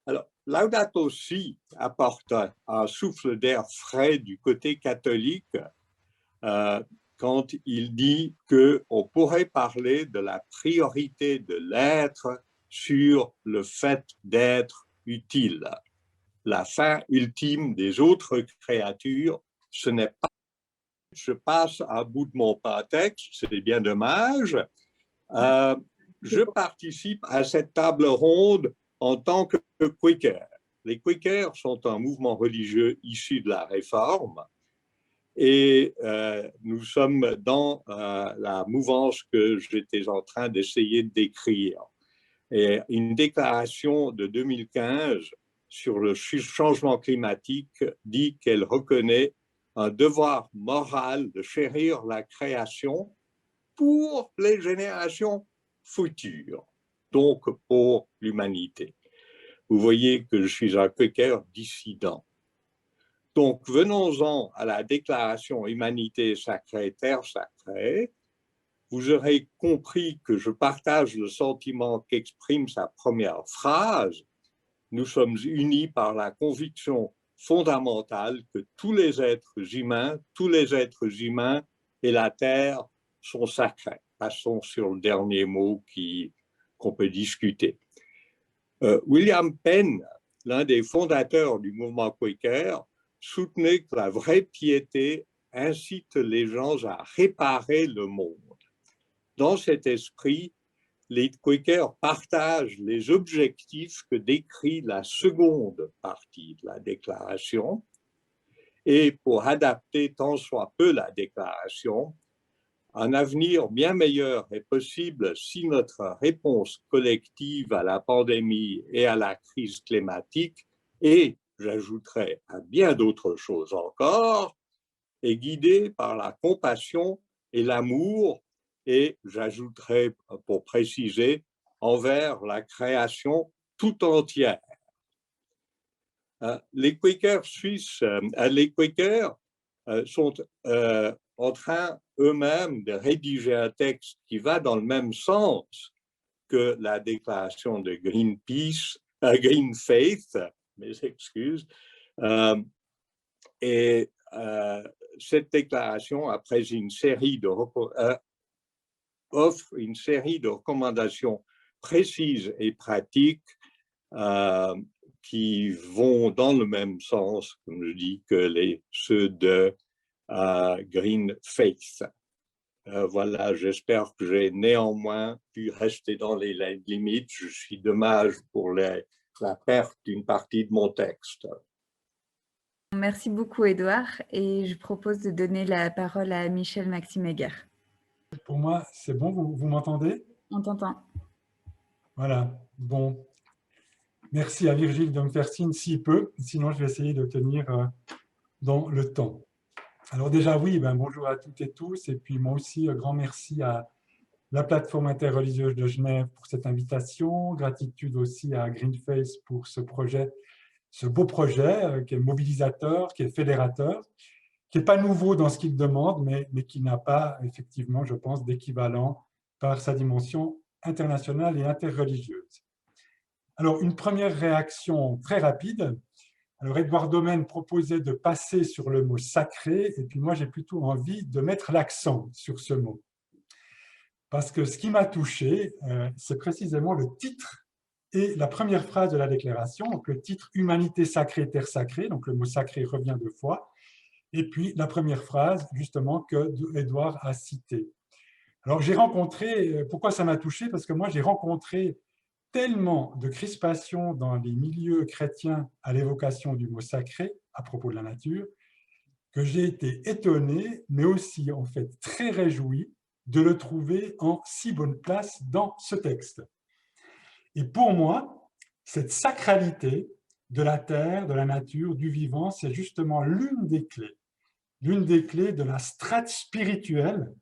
Alors, Laudato Si apporte un souffle d'air frais du côté catholique quand il dit qu'on pourrait parler de la priorité de l'être sur le fait d'être utile. La fin ultime des autres créatures, ce n'est pas « je passe à bout de mon pain-texte, c'est bien dommage, je participe à cette table ronde en tant que Quaker. les Quakers sont un mouvement religieux issu de la Réforme et nous sommes dans la mouvance que j'étais en train d'essayer de décrire. Et une déclaration de 2015 sur le changement climatique dit qu'elle reconnaît un devoir moral de chérir la création pour les générations futures, donc pour l'humanité. Vous voyez que je suis un Quaker dissident. Donc, venons-en à la déclaration Humanité sacrée, Terre sacrée. Vous aurez compris que je partage le sentiment qu'exprime sa première phrase. Nous sommes unis par la conviction fondamentale que tous les êtres humains et la Terre sont sacrés. Passons sur le dernier mot qu'on peut discuter. William Penn, l'un des fondateurs du mouvement Quaker, soutenait que la vraie piété incite les gens à réparer le monde. Dans cet esprit, les Quakers partagent les objectifs que décrit la seconde partie de la déclaration. Et pour adapter tant soit peu la déclaration, un avenir bien meilleur est possible si notre réponse collective à la pandémie et à la crise climatique, et j'ajouterai à bien d'autres choses encore, est guidée par la compassion et l'amour, et j'ajouterai pour préciser, envers la création tout entière. Les Quakers suisses, les Quakers sont en train eux-mêmes de rédiger un texte qui va dans le même sens que la déclaration de Greenpeace, Green Faith, mes excuses, et cette déclaration, après offre une série de recommandations précises et pratiques qui vont dans le même sens, comme je dis, que ceux de Green Faith. Voilà, j'espère que j'ai néanmoins pu rester dans les limites. Je suis dommage pour la perte d'une partie de mon texte. Merci beaucoup, Édouard. Et je propose de donner la parole à Michel Maxime Heger. Pour moi, c'est bon, vous m'entendez? On t'entend. Voilà, bon. Merci à Virgile de me faire signe si peu, sinon je vais essayer de tenir dans le temps. Alors déjà, oui, bonjour à toutes et tous, et puis moi aussi, grand merci à la plateforme interreligieuse de Genève pour cette invitation, gratitude aussi à Greenface pour ce projet, ce beau projet qui est mobilisateur, qui est fédérateur, qui n'est pas nouveau dans ce qu'il demande, mais qui n'a pas effectivement, je pense, d'équivalent par sa dimension internationale et interreligieuse. Alors, une première réaction très rapide. Alors, Édouard Domaine proposait de passer sur le mot sacré, et puis moi, j'ai plutôt envie de mettre l'accent sur ce mot. Parce que ce qui m'a touché, c'est précisément le titre et la première phrase de la déclaration, donc le titre « Humanité sacrée, terre sacrée », donc le mot « sacré » revient 2 fois, et puis la première phrase, justement, que Édouard a citée. Alors, j'ai rencontré, pourquoi ça m'a touché? Parce que moi, j'ai rencontré tellement de crispation dans les milieux chrétiens à l'évocation du mot sacré à propos de la nature, que j'ai été étonné, mais aussi en fait très réjoui de le trouver en si bonne place dans ce texte. Et pour moi, cette sacralité de la terre, de la nature, du vivant, c'est justement l'une des clés de la strate spirituelle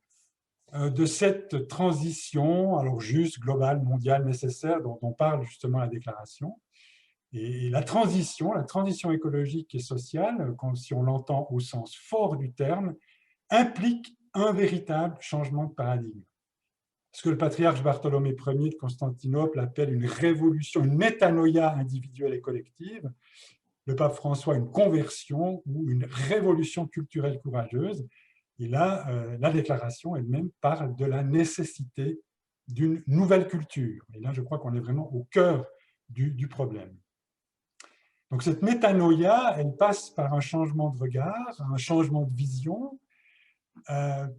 de cette transition, alors juste, globale, mondiale, nécessaire, dont on parle justement la déclaration. Et la transition écologique et sociale, si on l'entend au sens fort du terme, implique un véritable changement de paradigme. Ce que le patriarche Bartholomé Ier de Constantinople appelle une révolution, une métanoïa individuelle et collective, le pape François une conversion ou une révolution culturelle courageuse. Et là, la déclaration elle-même parle de la nécessité d'une nouvelle culture. Et là, je crois qu'on est vraiment au cœur du problème. Donc cette métanoïa, elle passe par un changement de regard, un changement de vision,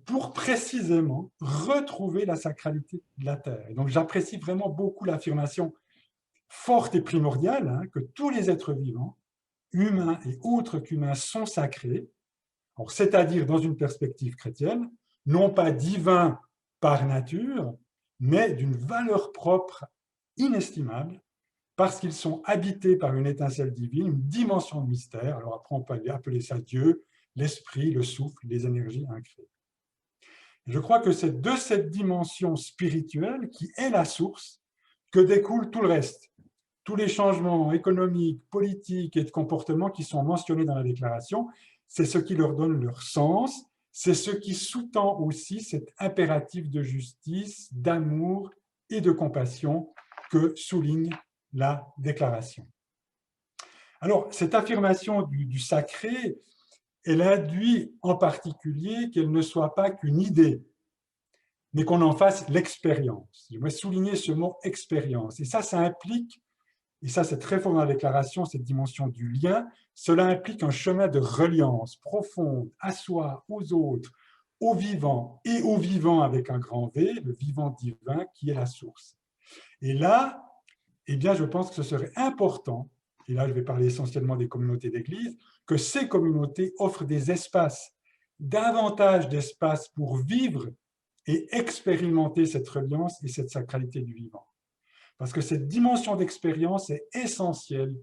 pour précisément retrouver la sacralité de la terre. Et donc j'apprécie vraiment beaucoup l'affirmation forte et primordiale, hein, que tous les êtres vivants, humains et autres qu'humains, sont sacrés, c'est-à-dire dans une perspective chrétienne, non pas divins par nature, mais d'une valeur propre inestimable, parce qu'ils sont habités par une étincelle divine, une dimension de mystère. Alors après, on peut appeler ça Dieu, l'esprit, le souffle, les énergies incréées. Je crois que c'est de cette dimension spirituelle qui est la source que découle tout le reste. Tous les changements économiques, politiques et de comportement qui sont mentionnés dans la déclaration, c'est ce qui leur donne leur sens, c'est ce qui sous-tend aussi cet impératif de justice, d'amour et de compassion que souligne la déclaration. Alors, cette affirmation du sacré, elle induit en particulier qu'elle ne soit pas qu'une idée, mais qu'on en fasse l'expérience. Je vais souligner ce mot « expérience ». Et ça implique, et ça c'est très fort dans la déclaration, cette dimension du lien, cela implique un chemin de reliance profonde à soi, aux autres, au vivant, et au vivant avec un grand V, le vivant divin qui est la source. Et là, eh bien, je pense que ce serait important, et là je vais parler essentiellement des communautés d'église, que ces communautés offrent des espaces, davantage d'espaces pour vivre et expérimenter cette reliance et cette sacralité du vivant. Parce que cette dimension d'expérience est essentielle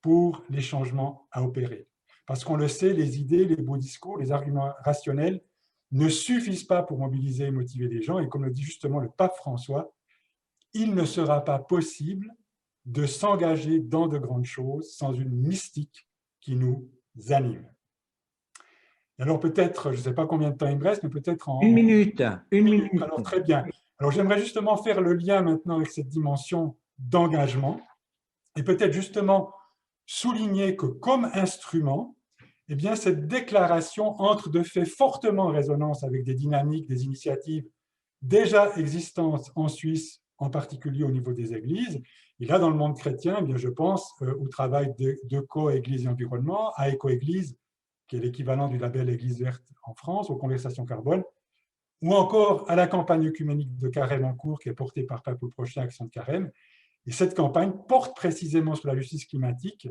pour les changements à opérer. Parce qu'on le sait, les idées, les beaux discours, les arguments rationnels ne suffisent pas pour mobiliser et motiver les gens. Et comme le dit justement le pape François, il ne sera pas possible de s'engager dans de grandes choses sans une mystique qui nous anime. Alors peut-être, je ne sais pas combien de temps il me reste, mais peut-être en... Une minute. Alors très bien. Alors j'aimerais justement faire le lien maintenant avec cette dimension d'engagement et peut-être justement souligner que comme instrument, eh bien, cette déclaration entre de fait fortement en résonance avec des dynamiques, des initiatives déjà existantes en Suisse, en particulier au niveau des églises. Et là, dans le monde chrétien, eh bien, je pense au travail de Co-Église et Environnement, à Éco-Église, qui est l'équivalent du label Église verte en France, aux Conversations Carbone, ou encore à la campagne œcuménique de Carême en cours, qui est portée par Pape au prochain Action de Carême. Et cette campagne porte précisément sur la justice climatique,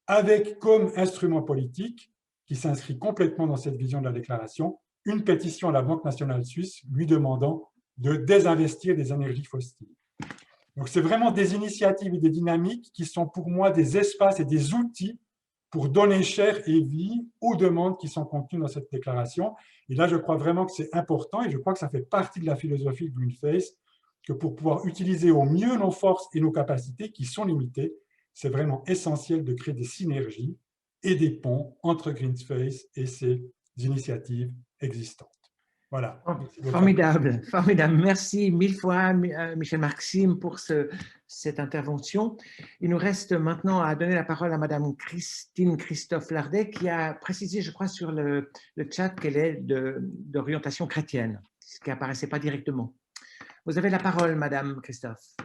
avec comme instrument politique, qui s'inscrit complètement dans cette vision de la déclaration, une pétition à la Banque nationale suisse lui demandant de désinvestir des énergies fossiles. Donc c'est vraiment des initiatives et des dynamiques qui sont pour moi des espaces et des outils pour donner chair et vie aux demandes qui sont contenues dans cette déclaration. Et là, je crois vraiment que c'est important et je crois que ça fait partie de la philosophie de Greenface, que pour pouvoir utiliser au mieux nos forces et nos capacités qui sont limitées, c'est vraiment essentiel de créer des synergies et des ponts entre Greenface et ces initiatives existantes. Voilà. Formidable, formidable. Merci mille fois, Michel Maxime, pour cette intervention. Il nous reste maintenant à donner la parole à Madame Christine Christophe Lardet, qui a précisé, je crois, sur le chat qu'elle est d'orientation chrétienne, ce qui n'apparaissait pas directement. Vous avez la parole, Madame Christophe.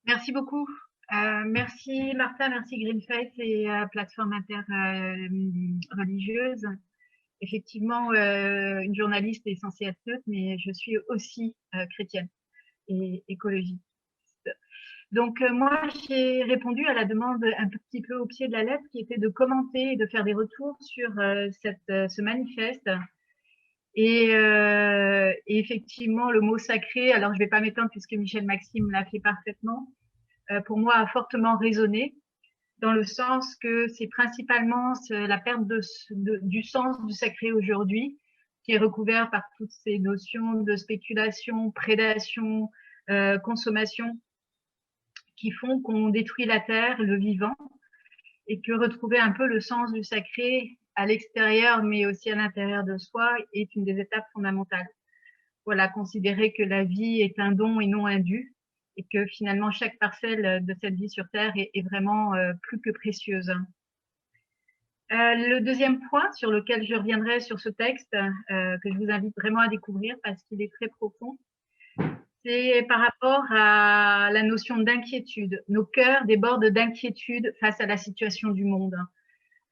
Merci beaucoup. Merci Martin, merci Greenface et Plateforme interreligieuse. Effectivement, une journaliste est censée être neutre, mais je suis aussi chrétienne et écologiste. Donc moi, j'ai répondu à la demande un petit peu au pied de la lettre, qui était de commenter et de faire des retours sur ce manifeste. Et effectivement, le mot sacré, alors je ne vais pas m'étendre puisque Michel Maxime l'a fait parfaitement, pour moi a fortement résonné, dans le sens que c'est principalement la perte du sens du sacré aujourd'hui, qui est recouvert par toutes ces notions de spéculation, prédation, consommation, qui font qu'on détruit la terre, le vivant, et que retrouver un peu le sens du sacré à l'extérieur, mais aussi à l'intérieur de soi, est une des étapes fondamentales. Voilà, considérer que la vie est un don et non un dû, et que finalement chaque parcelle de cette vie sur Terre est vraiment plus que précieuse. Le deuxième point sur lequel je reviendrai sur ce texte, que je vous invite vraiment à découvrir parce qu'il est très profond, c'est par rapport à la notion d'inquiétude. Nos cœurs débordent d'inquiétude face à la situation du monde.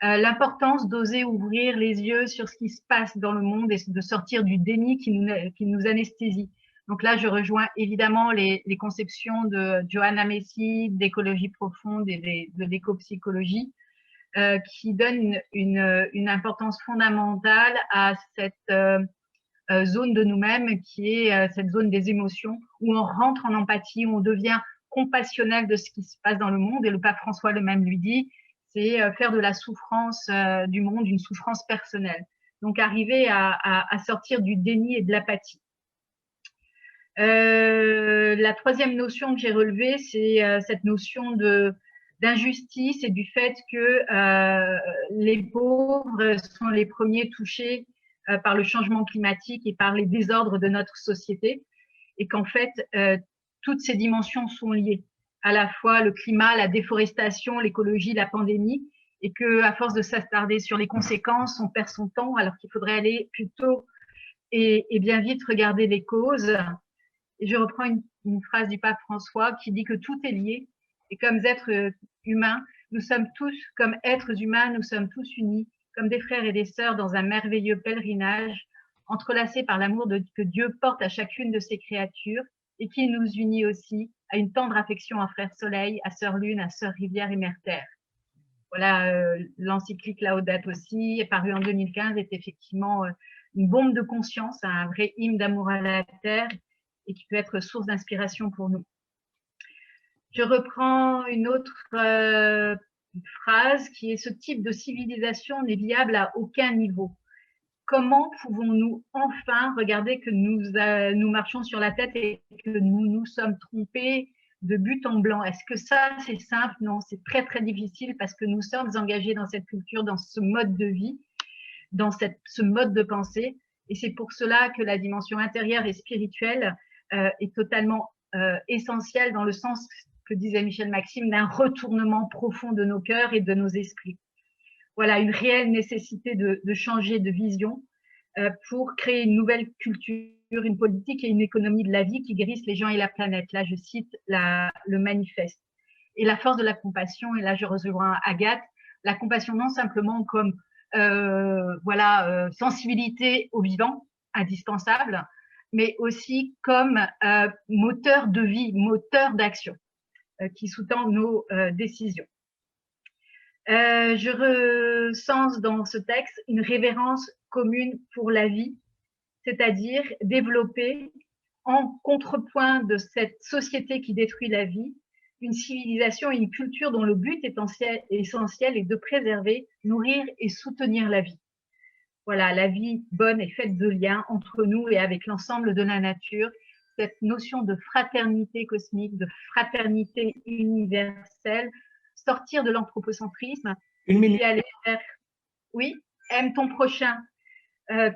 L'importance d'oser ouvrir les yeux sur ce qui se passe dans le monde et de sortir du déni qui nous anesthésie. Donc là, je rejoins évidemment les conceptions de Johanna Messi, d'écologie profonde et de l'éco-psychologie, qui donnent une importance fondamentale à cette zone de nous-mêmes qui est cette zone des émotions, où on rentre en empathie, où on devient compassionnel de ce qui se passe dans le monde. Et le pape François le même lui dit, c'est faire de la souffrance du monde une souffrance personnelle. Donc arriver à sortir du déni et de l'apathie. La troisième notion que j'ai relevée, c'est cette notion d'injustice et du fait que les pauvres sont les premiers touchés par le changement climatique et par les désordres de notre société, et qu'en fait, toutes ces dimensions sont liées, à la fois le climat, la déforestation, l'écologie, la pandémie, et qu'à force de s'attarder sur les conséquences, on perd son temps, alors qu'il faudrait aller plutôt et bien vite regarder les causes. Et je reprends une phrase du pape François qui dit que tout est lié, et comme êtres humains, nous sommes tous, comme êtres humains, nous sommes tous unis, comme des frères et des sœurs dans un merveilleux pèlerinage, entrelacés par l'amour que Dieu porte à chacune de ses créatures, et qui nous unit aussi à une tendre affection à Frère Soleil, à Sœur Lune, à Sœur Rivière et Mère Terre. Voilà, l'encyclique Laudato Si, paru en 2015, est effectivement une bombe de conscience, un vrai hymne d'amour à la Terre, et qui peut être source d'inspiration pour nous. Je reprends une autre phrase qui est: ce type de civilisation n'est viable à aucun niveau. Comment pouvons-nous enfin regarder que nous marchons sur la tête et que nous nous sommes trompés de but en blanc? Est-ce que ça, c'est simple? Non, c'est très, très difficile parce que nous sommes engagés dans cette culture, dans ce mode de vie, dans ce mode de pensée. Et c'est pour cela que la dimension intérieure et spirituelle est totalement essentielle, dans le sens que disait Michel Maxime, d'un retournement profond de nos cœurs et de nos esprits. Voilà, une réelle nécessité de changer de vision pour créer une nouvelle culture, une politique et une économie de la vie qui guérissent les gens et la planète. Là, je cite le manifeste. Et la force de la compassion, et là je rejoins Agathe, la compassion non simplement comme sensibilité au vivant, indispensable, mais aussi comme moteur de vie, moteur d'action qui sous-tend nos décisions. Je recense dans ce texte une révérence commune pour la vie, c'est-à-dire développer en contrepoint de cette société qui détruit la vie, une civilisation et une culture dont le but essentiel est de préserver, nourrir et soutenir la vie. Voilà, la vie bonne est faite de liens entre nous et avec l'ensemble de la nature. Cette notion de fraternité cosmique, de fraternité universelle, sortir de l'anthropocentrisme, et aller vers, oui, aime ton prochain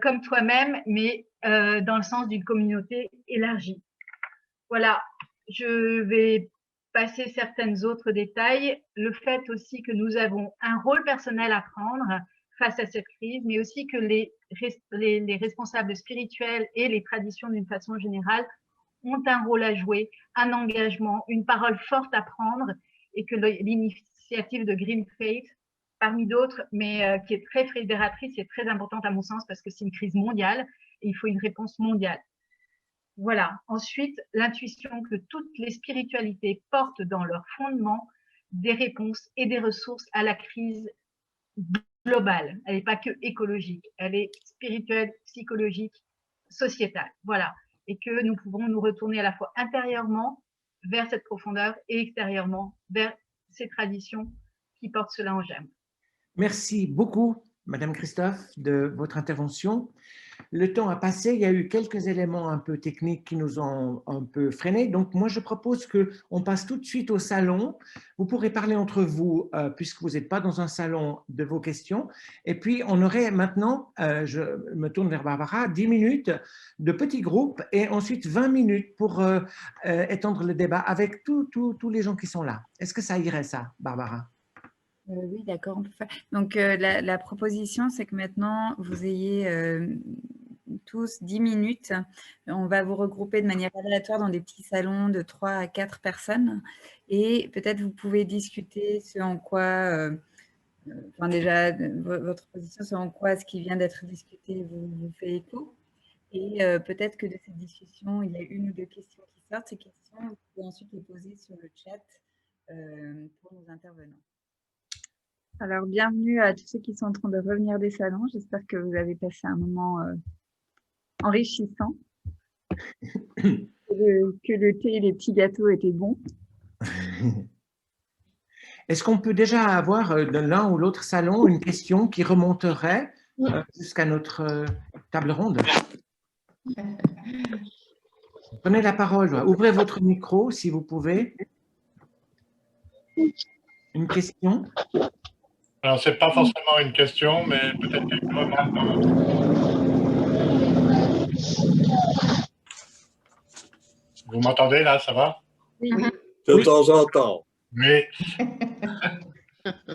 comme toi-même, mais dans le sens d'une communauté élargie. Voilà, je vais passer certains autres détails. Le fait aussi que nous avons un rôle personnel à prendre face à cette crise, mais aussi que les responsables spirituels et les traditions d'une façon générale ont un rôle à jouer, un engagement, une parole forte à prendre, et que l'initiative de Green Faith, parmi d'autres, mais qui est très fédératrice et très importante à mon sens, parce que c'est une crise mondiale et il faut une réponse mondiale. Voilà. Ensuite, l'intuition que toutes les spiritualités portent dans leur fondement des réponses et des ressources à la crise globale. Elle n'est pas que écologique, elle est spirituelle, psychologique, sociétale. Voilà. Et que nous pouvons nous retourner à la fois intérieurement vers cette profondeur et extérieurement vers ces traditions qui portent cela en germe. Merci beaucoup, Madame Christophe, de votre intervention. Le temps a passé, il y a eu quelques éléments un peu techniques qui nous ont un peu freinés. Donc, moi, je propose qu'on passe tout de suite au salon. Vous pourrez parler entre vous, puisque vous n'êtes pas dans un salon, de vos questions. Et puis, on aurait maintenant, je me tourne vers Barbara, 10 minutes de petits groupes et ensuite 20 minutes pour étendre le débat avec tous les gens qui sont là. Est-ce que ça irait, ça, Barbara? Oui, d'accord, on peut faire. Donc, la proposition, c'est que maintenant, vous ayez tous 10 minutes. On va vous regrouper de manière aléatoire dans des petits salons de 3 à 4 personnes. Et peut-être vous pouvez discuter ce en quoi, enfin déjà, votre position, ce en quoi ce qui vient d'être discuté vous fait écho. Et peut-être que de cette discussion, il y a une ou deux questions qui sortent. Ces questions, vous pouvez ensuite les poser sur le chat pour nos intervenants. Alors, bienvenue à tous ceux qui sont en train de revenir des salons. J'espère que vous avez passé un moment enrichissant, que le thé et les petits gâteaux étaient bons. Est-ce qu'on peut déjà avoir de l'un ou l'autre salon une question qui remonterait jusqu'à notre table ronde? Prenez la parole, ouvrez votre micro si vous pouvez. Une question? Alors, ce n'est pas forcément une question, mais peut-être une remarque. Vous m'entendez là, ça va? Oui. De temps en temps. Oui.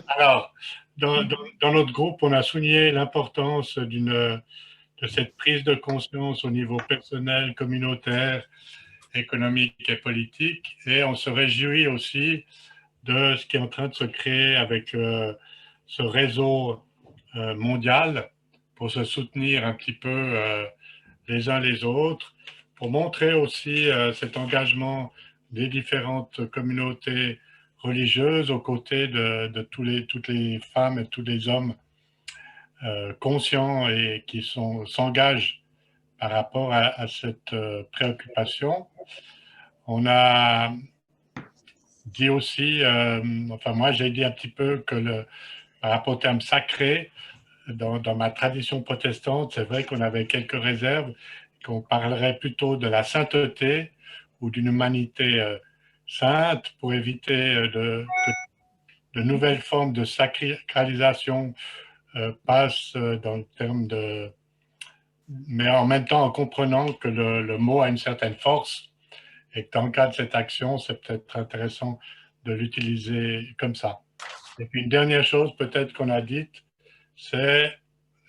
Alors, dans notre groupe, on a souligné l'importance de cette prise de conscience au niveau personnel, communautaire, économique et politique. Et on se réjouit aussi de ce qui est en train de se créer avec ce réseau mondial pour se soutenir un petit peu les uns les autres, pour montrer aussi cet engagement des différentes communautés religieuses aux côtés de toutes les femmes et tous les hommes conscients et qui s'engagent par rapport à cette préoccupation. On a dit aussi, enfin moi j'ai dit un petit peu que par rapport au terme sacré, dans ma tradition protestante, c'est vrai qu'on avait quelques réserves, qu'on parlerait plutôt de la sainteté ou d'une humanité sainte pour éviter que de nouvelles formes de sacralisation passent dans le terme de... Mais en même temps en comprenant que le mot a une certaine force et que dans le cas de cette action, c'est peut-être intéressant de l'utiliser comme ça. Et puis une dernière chose peut-être qu'on a dite, c'est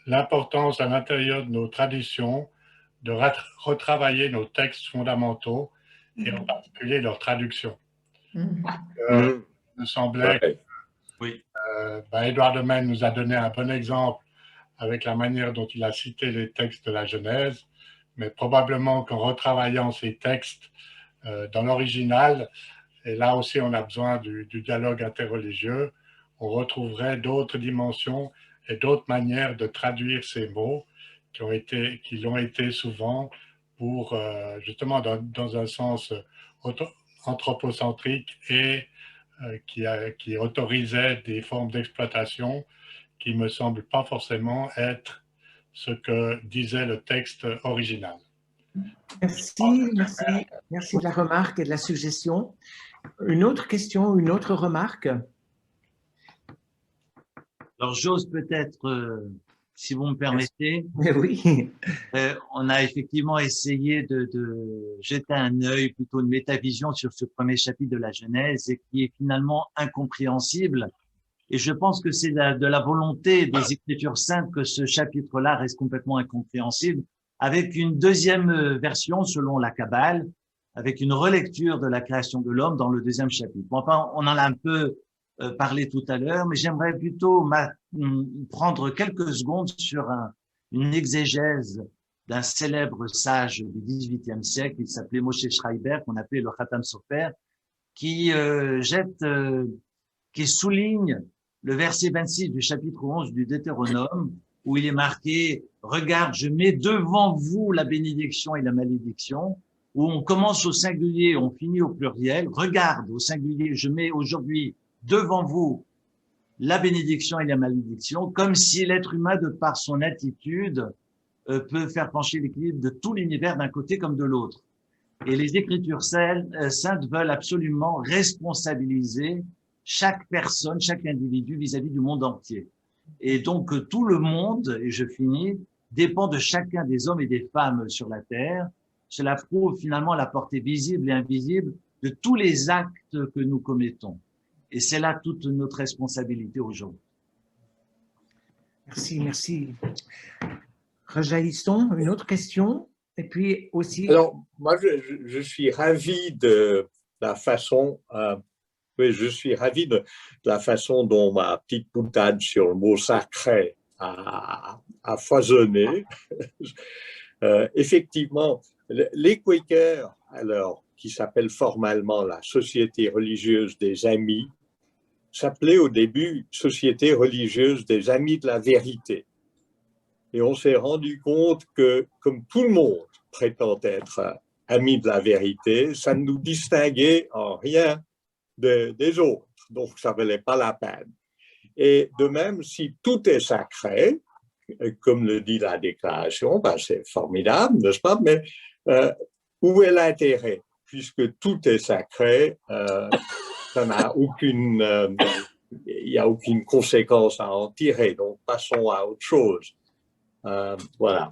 l'importance à l'intérieur de nos traditions de retravailler nos textes fondamentaux et en particulier leur traduction. Il me semblait que Édouard de Maine nous a donné un bon exemple avec la manière dont il a cité les textes de la Genèse, mais probablement qu'en retravaillant ces textes dans l'original, et là aussi on a besoin du dialogue interreligieux, on retrouverait d'autres dimensions et d'autres manières de traduire ces mots qui l'ont été souvent pour justement dans un sens anthropocentrique et qui autorisait des formes d'exploitation qui ne me semblent pas forcément être ce que disait le texte original. Merci de la remarque et de la suggestion. Une autre question, une autre remarque? Alors, j'ose peut-être, si vous me permettez, oui. On a effectivement essayé de jeter un œil, plutôt une métavision sur ce premier chapitre de la Genèse et qui est finalement incompréhensible. Et je pense que c'est de la volonté des Écritures saintes que ce chapitre-là reste complètement incompréhensible, avec une deuxième version selon la Kabbale, avec une relecture de la création de l'homme dans le deuxième chapitre. Bon, enfin, on en a un peu parlé tout à l'heure, mais j'aimerais plutôt prendre quelques secondes sur une exégèse d'un célèbre sage du XVIIIe siècle, il s'appelait Moshe Schreiber, qu'on appelait le Khatam Sofer, qui souligne le verset 26 du chapitre 11 du Deutéronome, où il est marqué « Regarde, je mets devant vous la bénédiction et la malédiction », où on commence au singulier, on finit au pluriel. « Regarde, au singulier, je mets aujourd'hui devant vous la bénédiction et la malédiction », comme si l'être humain, de par son attitude, peut faire pencher l'équilibre de tout l'univers d'un côté comme de l'autre. Et les Écritures saintes veulent absolument responsabiliser chaque personne, chaque individu vis-à-vis du monde entier. Et donc, tout le monde, et je finis, dépend de chacun des hommes et des femmes sur la terre. Cela prouve finalement la portée visible et invisible de tous les actes que nous commettons. Et c'est là toute notre responsabilité aujourd'hui. Merci. Rejaillissons, une autre question, et puis aussi... Alors, moi, je suis ravi de la façon... Oui, je suis ravi de la façon dont ma petite boutade sur le mot sacré a foisonné. Effectivement, les Quakers, alors, qui s'appelle formellement la Société religieuse des Amis, s'appelait au début Société religieuse des Amis de la Vérité. Et on s'est rendu compte que, comme tout le monde prétend être amis de la vérité, ça ne nous distinguait en rien des autres. Donc, ça ne valait pas la peine. Et de même, si tout est sacré, comme le dit la déclaration, ben c'est formidable, n'est-ce pas? Mais où est l'intérêt? Puisque tout est sacré, ça n'a aucune, il n'y a aucune conséquence à en tirer. Donc, passons à autre chose. Voilà.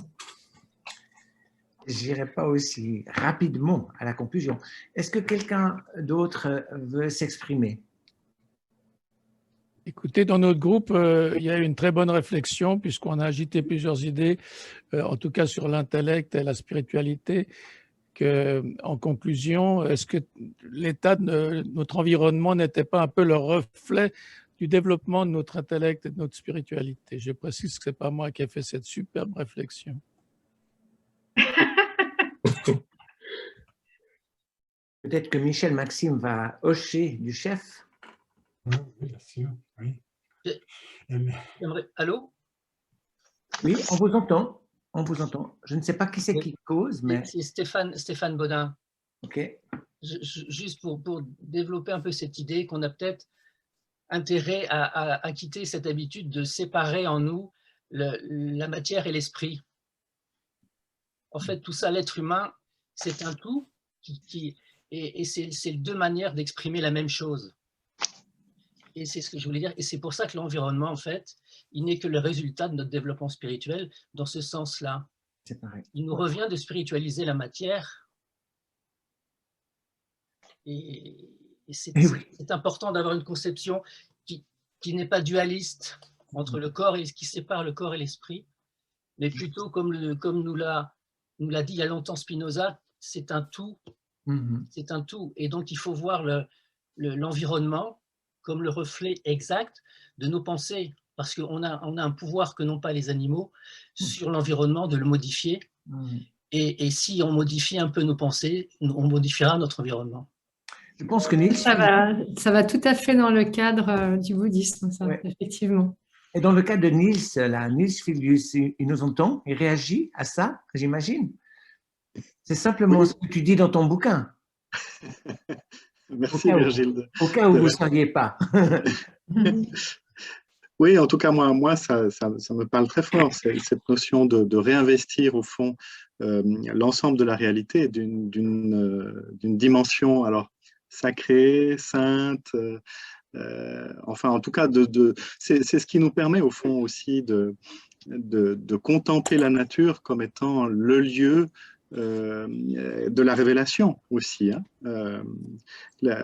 Je n'irai pas aussi rapidement à la conclusion. Est-ce que quelqu'un d'autre veut s'exprimer? Écoutez, dans notre groupe, il y a eu une très bonne réflexion puisqu'on a agité plusieurs idées, en tout cas sur l'intellect et la spiritualité. En conclusion, est-ce que l'état de notre environnement n'était pas un peu le reflet du développement de notre intellect et de notre spiritualité? Je précise que ce n'est pas moi qui ai fait cette superbe réflexion. Peut-être que Michel Maxime va hocher du chef. Oui, bien sûr, oui. Allô? Oui, on vous entend. On vous entend. Je ne sais pas qui c'est qui cause, mais... C'est Stéphane Bodin. OK. Juste pour développer un peu cette idée qu'on a peut-être intérêt à quitter cette habitude de séparer en nous la matière et l'esprit. En fait, tout ça, l'être humain, c'est un tout et c'est deux manières d'exprimer la même chose. Et c'est ce que je voulais dire. Et c'est pour ça que l'environnement, en fait, il n'est que le résultat de notre développement spirituel dans ce sens-là. C'est pareil. Il nous revient de spiritualiser la matière. Et c'est important d'avoir une conception qui n'est pas dualiste entre le corps et qui sépare le corps et l'esprit, mais plutôt comme nous l'a dit il y a longtemps Spinoza, c'est un tout. C'est un tout. Et donc, il faut voir l'environnement comme le reflet exact de nos pensées, parce qu'on a un pouvoir que n'ont pas les animaux sur l'environnement de le modifier. Et si on modifie un peu nos pensées, on modifiera notre environnement. Je pense que Niels... Ça va tout à fait dans le cadre du bouddhisme, ça, effectivement. Et dans le cas de Niels Filius, il nous entend, il réagit à ça, j'imagine. C'est simplement ce que tu dis dans ton bouquin. Merci Virgile. Au cas où vous ne saviez pas. Oui, en tout cas, moi ça me parle très fort, cette notion de réinvestir au fond l'ensemble de la réalité d'une dimension alors sacrée, sainte, enfin en tout cas, c'est ce qui nous permet au fond aussi de contempler la nature comme étant le lieu de la révélation aussi. Hein.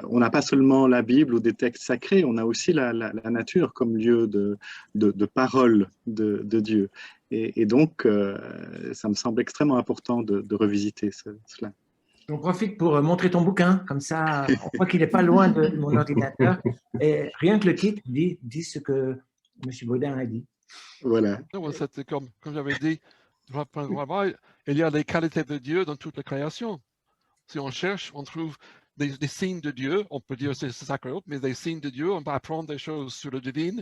On n'a pas seulement la Bible ou des textes sacrés, on a aussi la nature comme lieu de parole de Dieu. Et donc, ça me semble extrêmement important de revisiter cela. J'en profite pour montrer ton bouquin, comme ça, on voit qu'il n'est pas loin de mon ordinateur. Et rien que le titre dit ce que M. Bodin a dit. Voilà. C'était comme j'avais dit, il y a les qualités de Dieu dans toute la création. Si on cherche, on trouve des signes de Dieu, on peut dire c'est sacré, mais des signes de Dieu, on peut apprendre des choses sur le divin,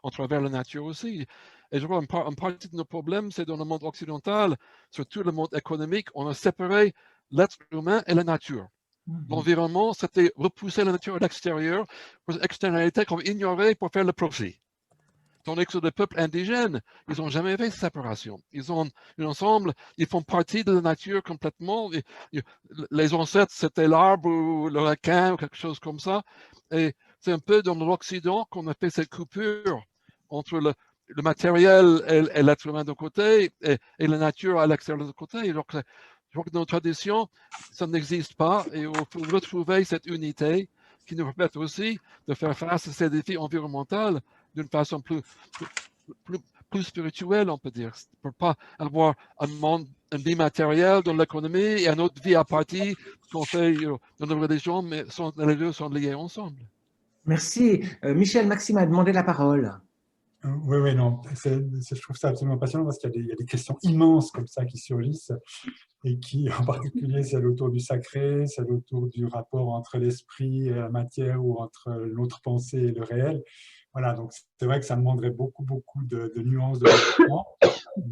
à travers la nature aussi. Et je crois une partie de nos problèmes, c'est dans le monde occidental, surtout le monde économique, on a séparé l'être humain et la nature. L'environnement, c'était repousser la nature à l'extérieur, pour l'externalité qu'on ignorait pour faire le profit. Tandis que sur les peuples indigènes, ils n'ont jamais fait cette séparation. Ils ont ensemble, ils font partie de la nature complètement. Les ancêtres, c'était l'arbre ou le requin ou quelque chose comme ça. Et c'est un peu dans l'Occident qu'on a fait cette coupure entre le matériel et l'être humain d'un côté et la nature à l'extérieur de l'autre côté. Donc, je crois que dans nos traditions, ça n'existe pas et il faut retrouver cette unité qui nous permet aussi de faire face à ces défis environnementaux d'une façon plus spirituelle, on peut dire. Pour ne pas avoir un monde, une vie matérielle dans l'économie et une autre vie à partie qu'on fait dans nos religions, mais les deux sont liés ensemble. Merci. Michel Maxime a demandé la parole. Oui, non, je trouve ça absolument passionnant parce qu'il y a des questions immenses comme ça qui surgissent et qui, en particulier, celle autour du sacré, celle autour du rapport entre l'esprit et la matière ou entre l'autre pensée et le réel. Voilà, donc c'est vrai que ça demanderait beaucoup de nuances de développement.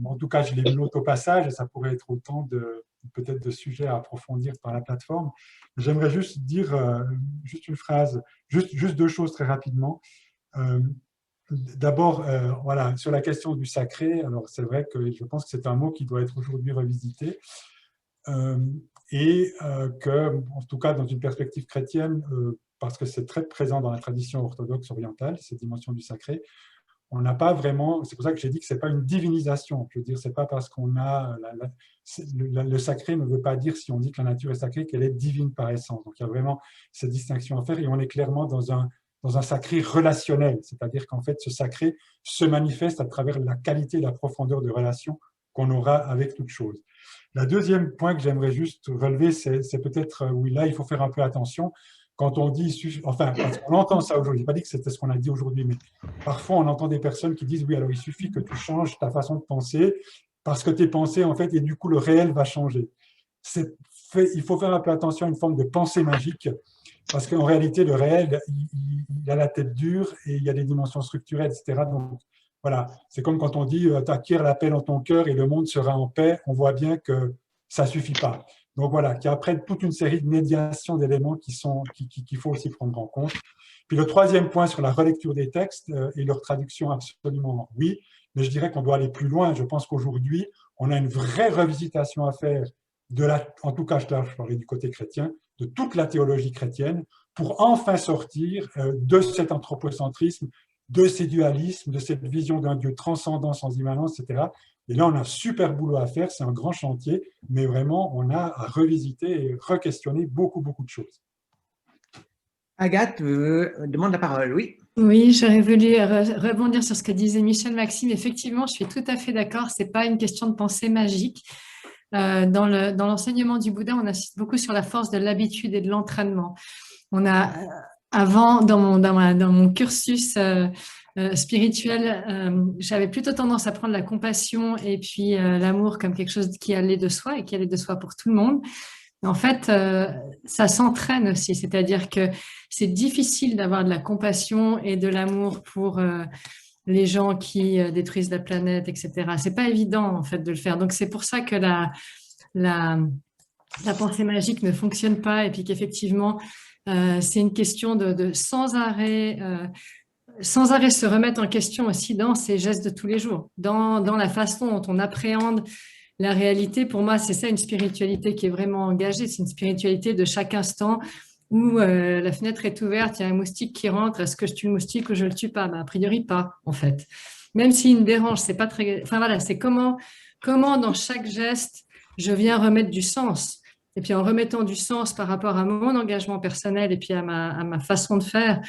En tout cas, je les note au passage et ça pourrait être autant peut-être de sujets à approfondir par la plateforme. J'aimerais juste dire juste une phrase, juste deux choses très rapidement. D'abord, voilà, sur la question du sacré, alors c'est vrai que je pense que c'est un mot qui doit être aujourd'hui revisité et que, en tout cas, dans une perspective chrétienne, parce que c'est très présent dans la tradition orthodoxe orientale, cette dimension du sacré, on n'a pas vraiment, c'est pour ça que j'ai dit que ce n'est pas une divinisation, je veux dire, c'est pas parce qu'on a, le sacré ne veut pas dire, si on dit que la nature est sacrée, qu'elle est divine par essence. Donc il y a vraiment cette distinction à faire et on est clairement dans un sacré relationnel, c'est-à-dire qu'en fait, ce sacré se manifeste à travers la qualité et la profondeur de relation qu'on aura avec toute chose. Le deuxième point que j'aimerais juste relever, c'est peut-être, oui, là, il faut faire un peu attention. Quand on dit, enfin, parce qu'on entend ça aujourd'hui, je n'ai pas dit que c'était ce qu'on a dit aujourd'hui, mais parfois on entend des personnes qui disent, oui, alors il suffit que tu changes ta façon de penser, parce que tes pensées, en fait, et du coup, le réel va changer. Il faut faire un peu attention à une forme de pensée magique, parce qu'en réalité, le réel, il a la tête dure et il y a des dimensions structurelles, etc. Donc, voilà, c'est comme quand on dit « t'acquiers la paix dans ton cœur et le monde sera en paix », on voit bien que ça ne suffit pas. Donc voilà, qu'il y a après toute une série de médiations d'éléments qu'il faut aussi prendre en compte. Puis le troisième point sur la relecture des textes et leur traduction, absolument oui, mais je dirais qu'on doit aller plus loin. Je pense qu'aujourd'hui, on a une vraie revisitation à faire, en tout cas je parlais du côté chrétien, de toute la théologie chrétienne, pour enfin sortir de cet anthropocentrisme, de ces dualismes, de cette vision d'un Dieu transcendant sans immanence, etc. Et là, on a un super boulot à faire, c'est un grand chantier, mais vraiment, on a à revisiter et re-questionner beaucoup de choses. Agathe demande la parole, oui. Oui, j'aurais voulu rebondir sur ce que disait Michel Maxime. Effectivement, je suis tout à fait d'accord, ce n'est pas une question de pensée magique. Dans l'enseignement du Bouddha, on insiste beaucoup sur la force de l'habitude et de l'entraînement. On a, avant, dans mon cursus spirituel, j'avais plutôt tendance à prendre la compassion et puis l'amour comme quelque chose qui allait de soi et qui allait de soi pour tout le monde. En fait, ça s'entraîne aussi, c'est-à-dire que c'est difficile d'avoir de la compassion et de l'amour pour les gens qui détruisent la planète, etc. C'est pas évident en fait de le faire. Donc c'est pour ça que la pensée magique ne fonctionne pas et puis qu'effectivement c'est une question de sans arrêt se remettre en question aussi dans ces gestes de tous les jours, dans la façon dont on appréhende la réalité. Pour moi, c'est ça une spiritualité qui est vraiment engagée, c'est une spiritualité de chaque instant où la fenêtre est ouverte, il y a un moustique qui rentre, est-ce que je tue le moustique ou je le tue pas? A priori pas, en fait. Même s'il me dérange, c'est pas très... Enfin voilà, c'est comment dans chaque geste, je viens remettre du sens. Et puis en remettant du sens par rapport à mon engagement personnel et puis à ma façon de faire,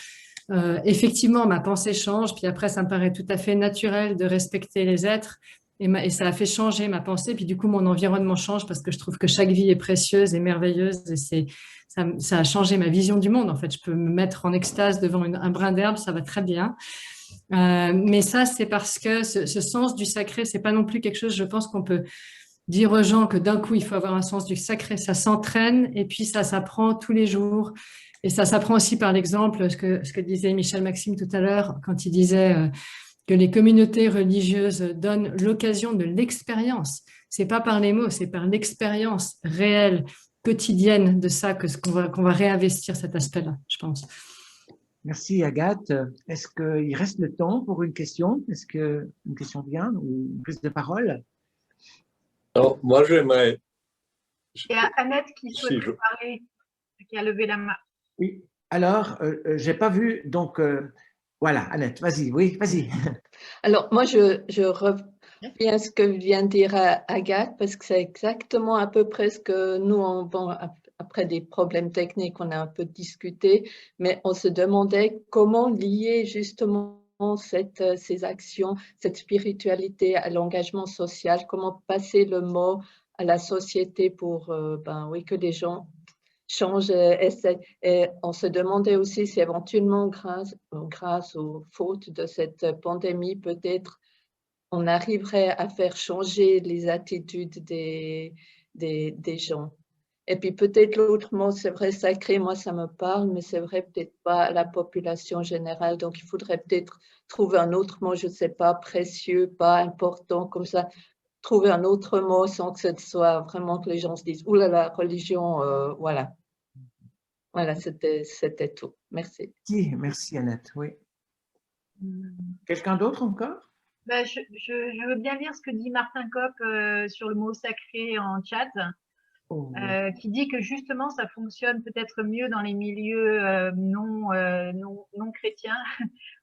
effectivement, ma pensée change. Puis après, ça me paraît tout à fait naturel de respecter les êtres. Et ça a fait changer ma pensée. Puis du coup, mon environnement change parce que je trouve que chaque vie est précieuse et merveilleuse. Et ça a changé ma vision du monde. En fait, je peux me mettre en extase devant un brin d'herbe, ça va très bien. Mais ça, c'est parce que ce sens du sacré, c'est pas non plus quelque chose, je pense qu'on peut dire aux gens que d'un coup, il faut avoir un sens du sacré. Ça s'entraîne et puis ça s'apprend tous les jours. Et ça s'apprend aussi par l'exemple, ce que disait Michel Maxime tout à l'heure, quand il disait que les communautés religieuses donnent l'occasion de l'expérience. C'est pas par les mots, c'est par l'expérience réelle, quotidienne de ça qu'on va réinvestir cet aspect-là, je pense. Merci Agathe. Est-ce qu'il reste le temps pour une question? Est-ce qu'une question vient ou une prise de parole? Alors, moi j'aimerais... Il y a Annette qui souhaite parler, qui a levé la main. Oui, alors, je n'ai pas vu, donc voilà, Annette, vas-y, oui, vas-y. Alors, moi, je reviens à ce que vient de dire Agathe, parce que c'est exactement à peu près ce que nous, après des problèmes techniques, on a un peu discuté, mais on se demandait comment lier justement ces actions, cette spiritualité à l'engagement social, comment passer le mot à la société pour oui, que les gens change, et on se demandait aussi si éventuellement, grâce aux fautes de cette pandémie, peut-être on arriverait à faire changer les attitudes des gens. Et puis peut-être l'autre mot, c'est vrai, sacré, moi ça me parle, mais c'est vrai peut-être pas la population générale. Donc il faudrait peut-être trouver un autre mot, je ne sais pas, précieux, pas important, comme ça, trouver un autre mot sans que ce soit vraiment que les gens se disent « Ouh là là, religion, voilà ». Voilà, c'était tout. Merci. Merci Annette, oui. Quelqu'un d'autre encore? Je veux bien lire ce que dit Martin Kopp sur le mot sacré en chat. Qui dit que justement ça fonctionne peut-être mieux dans les milieux non chrétiens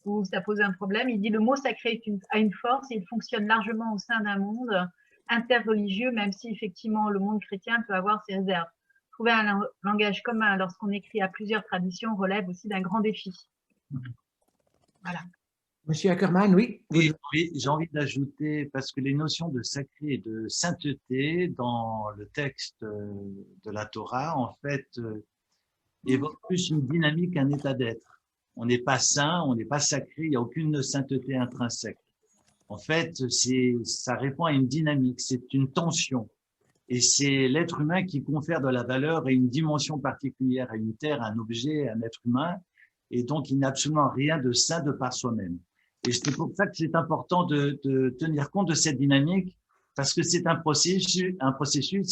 où ça pose un problème. Il dit le mot sacré a une force et il fonctionne largement au sein d'un monde interreligieux, même si effectivement le monde chrétien peut avoir ses réserves. Trouver un langage commun lorsqu'on écrit à plusieurs traditions relève aussi d'un grand défi. Voilà. Monsieur Ackermann, oui. Oui, j'ai envie d'ajouter, parce que les notions de sacré et de sainteté dans le texte de la Torah, en fait, évoquent plus une dynamique qu'un état d'être. On n'est pas saint, on n'est pas sacré, il n'y a aucune sainteté intrinsèque. En fait, ça répond à une dynamique, c'est une tension. Et c'est l'être humain qui confère de la valeur et une dimension particulière à une terre, à un objet, à un être humain. Et donc, il n'y a absolument rien de saint de par soi-même. Et c'est pour ça que c'est important de tenir compte de cette dynamique, parce que c'est un processus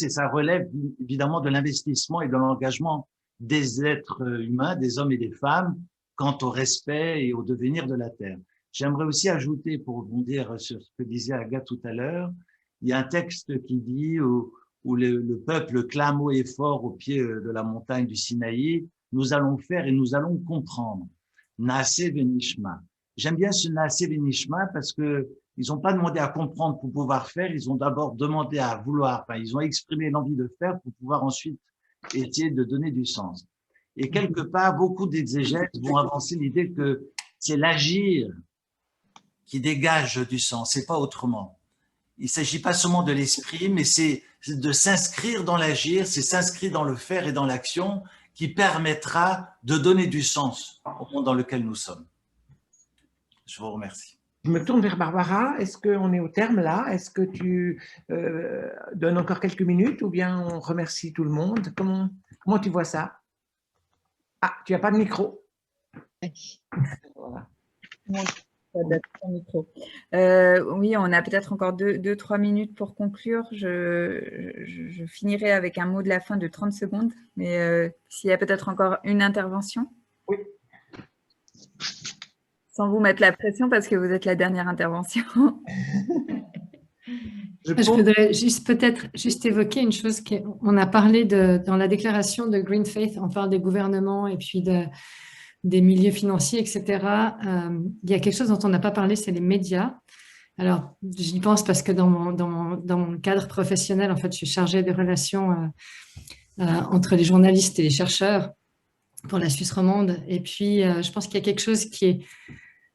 et ça relève évidemment de l'investissement et de l'engagement des êtres humains, des hommes et des femmes, quant au respect et au devenir de la terre. J'aimerais aussi ajouter, pour rebondir sur ce que disait Agathe tout à l'heure, il y a un texte qui dit où le peuple clame haut et fort au pied de la montagne du Sinaï, nous allons faire et nous allons comprendre. Naaseh venishma. J'aime bien ce Naaseh venishma parce que ils n'ont pas demandé à comprendre pour pouvoir faire, ils ont d'abord demandé à vouloir, enfin, ils ont exprimé l'envie de faire pour pouvoir ensuite essayer de donner du sens. Et quelque part, beaucoup d'exégètes vont avancer l'idée que c'est l'agir qui dégage du sens, c'est pas autrement. Il ne s'agit pas seulement de l'esprit, mais c'est de s'inscrire dans l'agir, c'est s'inscrire dans le faire et dans l'action qui permettra de donner du sens au monde dans lequel nous sommes. Je vous remercie. Je me tourne vers Barbara. Est-ce qu'on est au terme là? Est-ce que tu donnes encore quelques minutes ou bien on remercie tout le monde? Comment tu vois ça? Ah, tu n'as pas de micro. Voilà. Oui, on a peut-être encore 2-3 minutes pour conclure. Je finirai avec un mot de la fin de 30 secondes, mais s'il y a peut-être encore une intervention. Oui. Sans vous mettre la pression parce que vous êtes la dernière intervention. Je voudrais juste évoquer une chose qu'on a parlé dans la déclaration de Green Faith, on parle des gouvernements et puis des milieux financiers, etc. Il y a quelque chose dont on n'a pas parlé, c'est les médias. Alors, j'y pense parce que dans mon cadre professionnel, en fait, je suis chargée des relations entre les journalistes et les chercheurs pour la Suisse romande. Et puis, je pense qu'il y a quelque chose qui est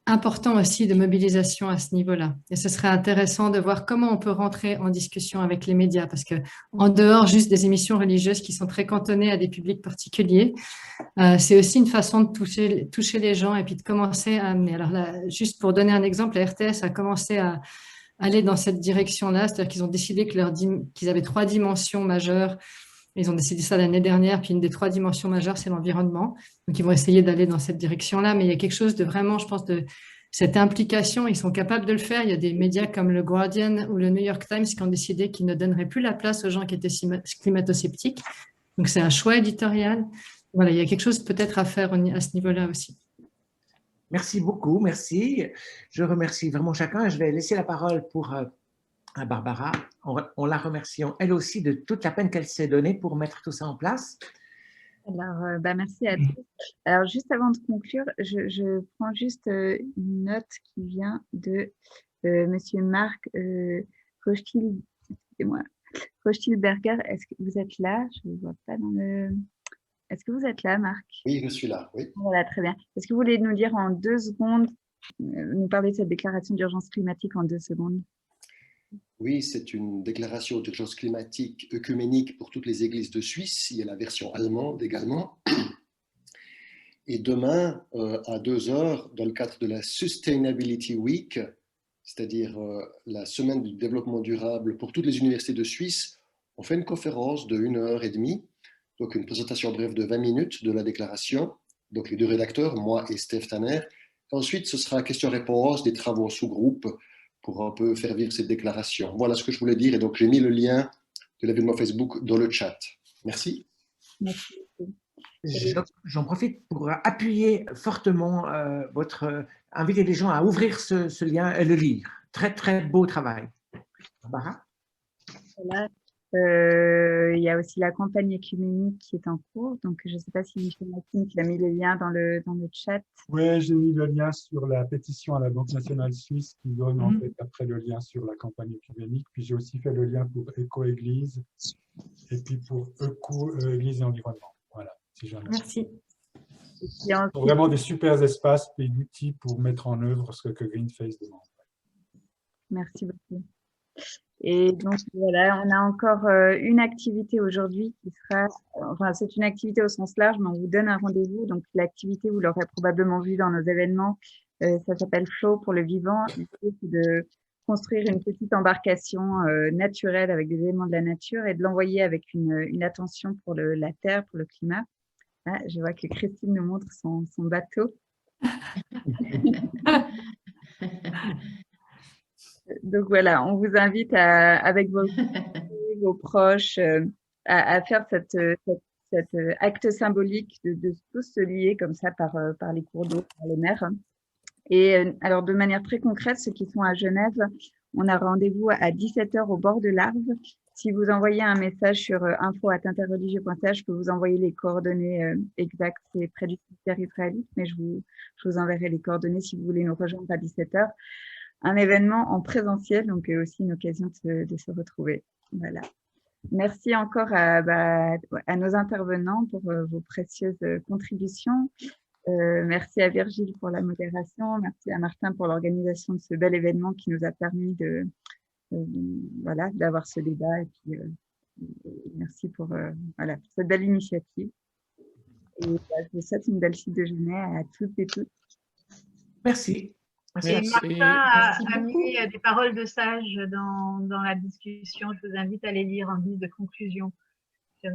important aussi de mobilisation à ce niveau-là. Et ce serait intéressant de voir comment on peut rentrer en discussion avec les médias, parce que en dehors juste des émissions religieuses qui sont très cantonnées à des publics particuliers, c'est aussi une façon de toucher les gens et puis de commencer à amener. Alors là, juste pour donner un exemple, la RTS a commencé à aller dans cette direction-là, c'est-à-dire qu'ils ont décidé qu'ils avaient 3 dimensions majeures. Ils ont décidé ça l'année dernière, puis une des 3 dimensions majeures, c'est l'environnement. Donc, ils vont essayer d'aller dans cette direction-là, mais il y a quelque chose de vraiment, je pense, de cette implication. Ils sont capables de le faire. Il y a des médias comme le Guardian ou le New York Times qui ont décidé qu'ils ne donneraient plus la place aux gens qui étaient climato-sceptiques. Donc, c'est un choix éditorial. Voilà, il y a quelque chose peut-être à faire à ce niveau-là aussi. Merci beaucoup, merci. Je remercie vraiment chacun. Je vais laisser la parole à Barbara, en la remerciant elle aussi de toute la peine qu'elle s'est donnée pour mettre tout ça en place. Alors, merci à tous. Alors, juste avant de conclure, je prends juste une note qui vient de Monsieur Marc Rothschild, excusez-moi, Rothschildberger. Est-ce que vous êtes là? Je ne vous vois pas dans le... Est-ce que vous êtes là, Marc? Oui, je suis là, oui. Voilà, très bien. Est-ce que vous voulez nous dire en 2 secondes, nous parler de cette déclaration d'urgence climatique en 2 secondes? Oui, c'est une déclaration d'urgence climatique œcuménique pour toutes les églises de Suisse. Il y a la version allemande également. Et demain, à 2 heures, dans le cadre de la Sustainability Week, c'est-à-dire la semaine du développement durable pour toutes les universités de Suisse, on fait une conférence de 1h30, donc une présentation brève de 20 minutes de la déclaration, donc les 2 rédacteurs, moi et Steph Tanner. Ensuite, ce sera question-réponse, des travaux en sous-groupe pour un peu faire vivre cette déclaration. Voilà ce que je voulais dire, et donc j'ai mis le lien de l'événement Facebook dans le chat. Merci. Merci. J'en profite pour appuyer fortement inviter les gens à ouvrir ce lien et le lire. Très, très beau travail. Barbara? Voilà. Il y a aussi la campagne écuménique qui est en cours. Donc, je ne sais pas si Michel Martin qui a mis les liens dans le chat. Oui, j'ai mis le lien sur la pétition à la Banque nationale suisse qui donne en fait après le lien sur la campagne écuménique. Puis j'ai aussi fait le lien pour Éco-Église et puis pour Éco-Église et Environnement. Voilà, si jamais. Merci. Vraiment des super espaces et outils pour mettre en œuvre ce que Greenface demande. Merci beaucoup. Et donc, voilà, on a encore une activité aujourd'hui qui sera, enfin, c'est une activité au sens large, mais on vous donne un rendez-vous. Donc, l'activité, vous l'aurez probablement vu dans nos événements, ça s'appelle Flow pour le vivant. L'idée, c'est de construire une petite embarcation naturelle avec des éléments de la nature et de l'envoyer avec une attention pour la terre, pour le climat. Ah, je vois que Christine nous montre son bateau. Donc voilà, on vous invite avec vos proches à faire cet acte symbolique de tous se lier comme ça par les cours d'eau, par les mers. Et alors de manière très concrète, ceux qui sont à Genève, on a rendez-vous à 17h au bord de l'Arve. Si vous envoyez un message sur info@interreligieux.ch, je peux vous envoyer les coordonnées exactes. C'est près du cimetière israélite, mais je vous enverrai les coordonnées si vous voulez nous rejoindre à 17h. Un événement en présentiel, donc aussi une occasion de se retrouver. Voilà. Merci encore à nos intervenants pour vos précieuses contributions. Merci à Virgile pour la modération. Merci à Martin pour l'organisation de ce bel événement qui nous a permis d'avoir ce débat. Et puis, merci pour cette belle initiative. Et je vous souhaite une belle suite de journée à toutes et tous. Merci. Et Martin a mis des paroles de sage dans la discussion. Je vous invite à les lire en guise de conclusion.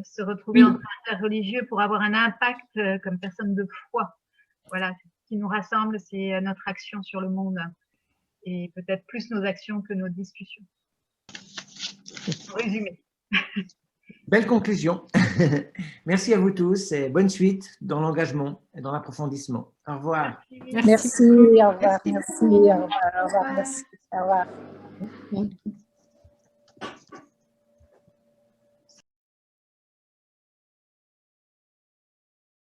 Se retrouver entre interreligieux pour avoir un impact comme personne de foi. Voilà, ce qui nous rassemble, c'est notre action sur le monde et peut-être plus nos actions que nos discussions. Pour résumer. Belle conclusion. Merci à vous tous et bonne suite dans l'engagement et dans l'approfondissement. Au revoir. Merci, au revoir. Merci, au revoir. Au revoir. Merci, au revoir.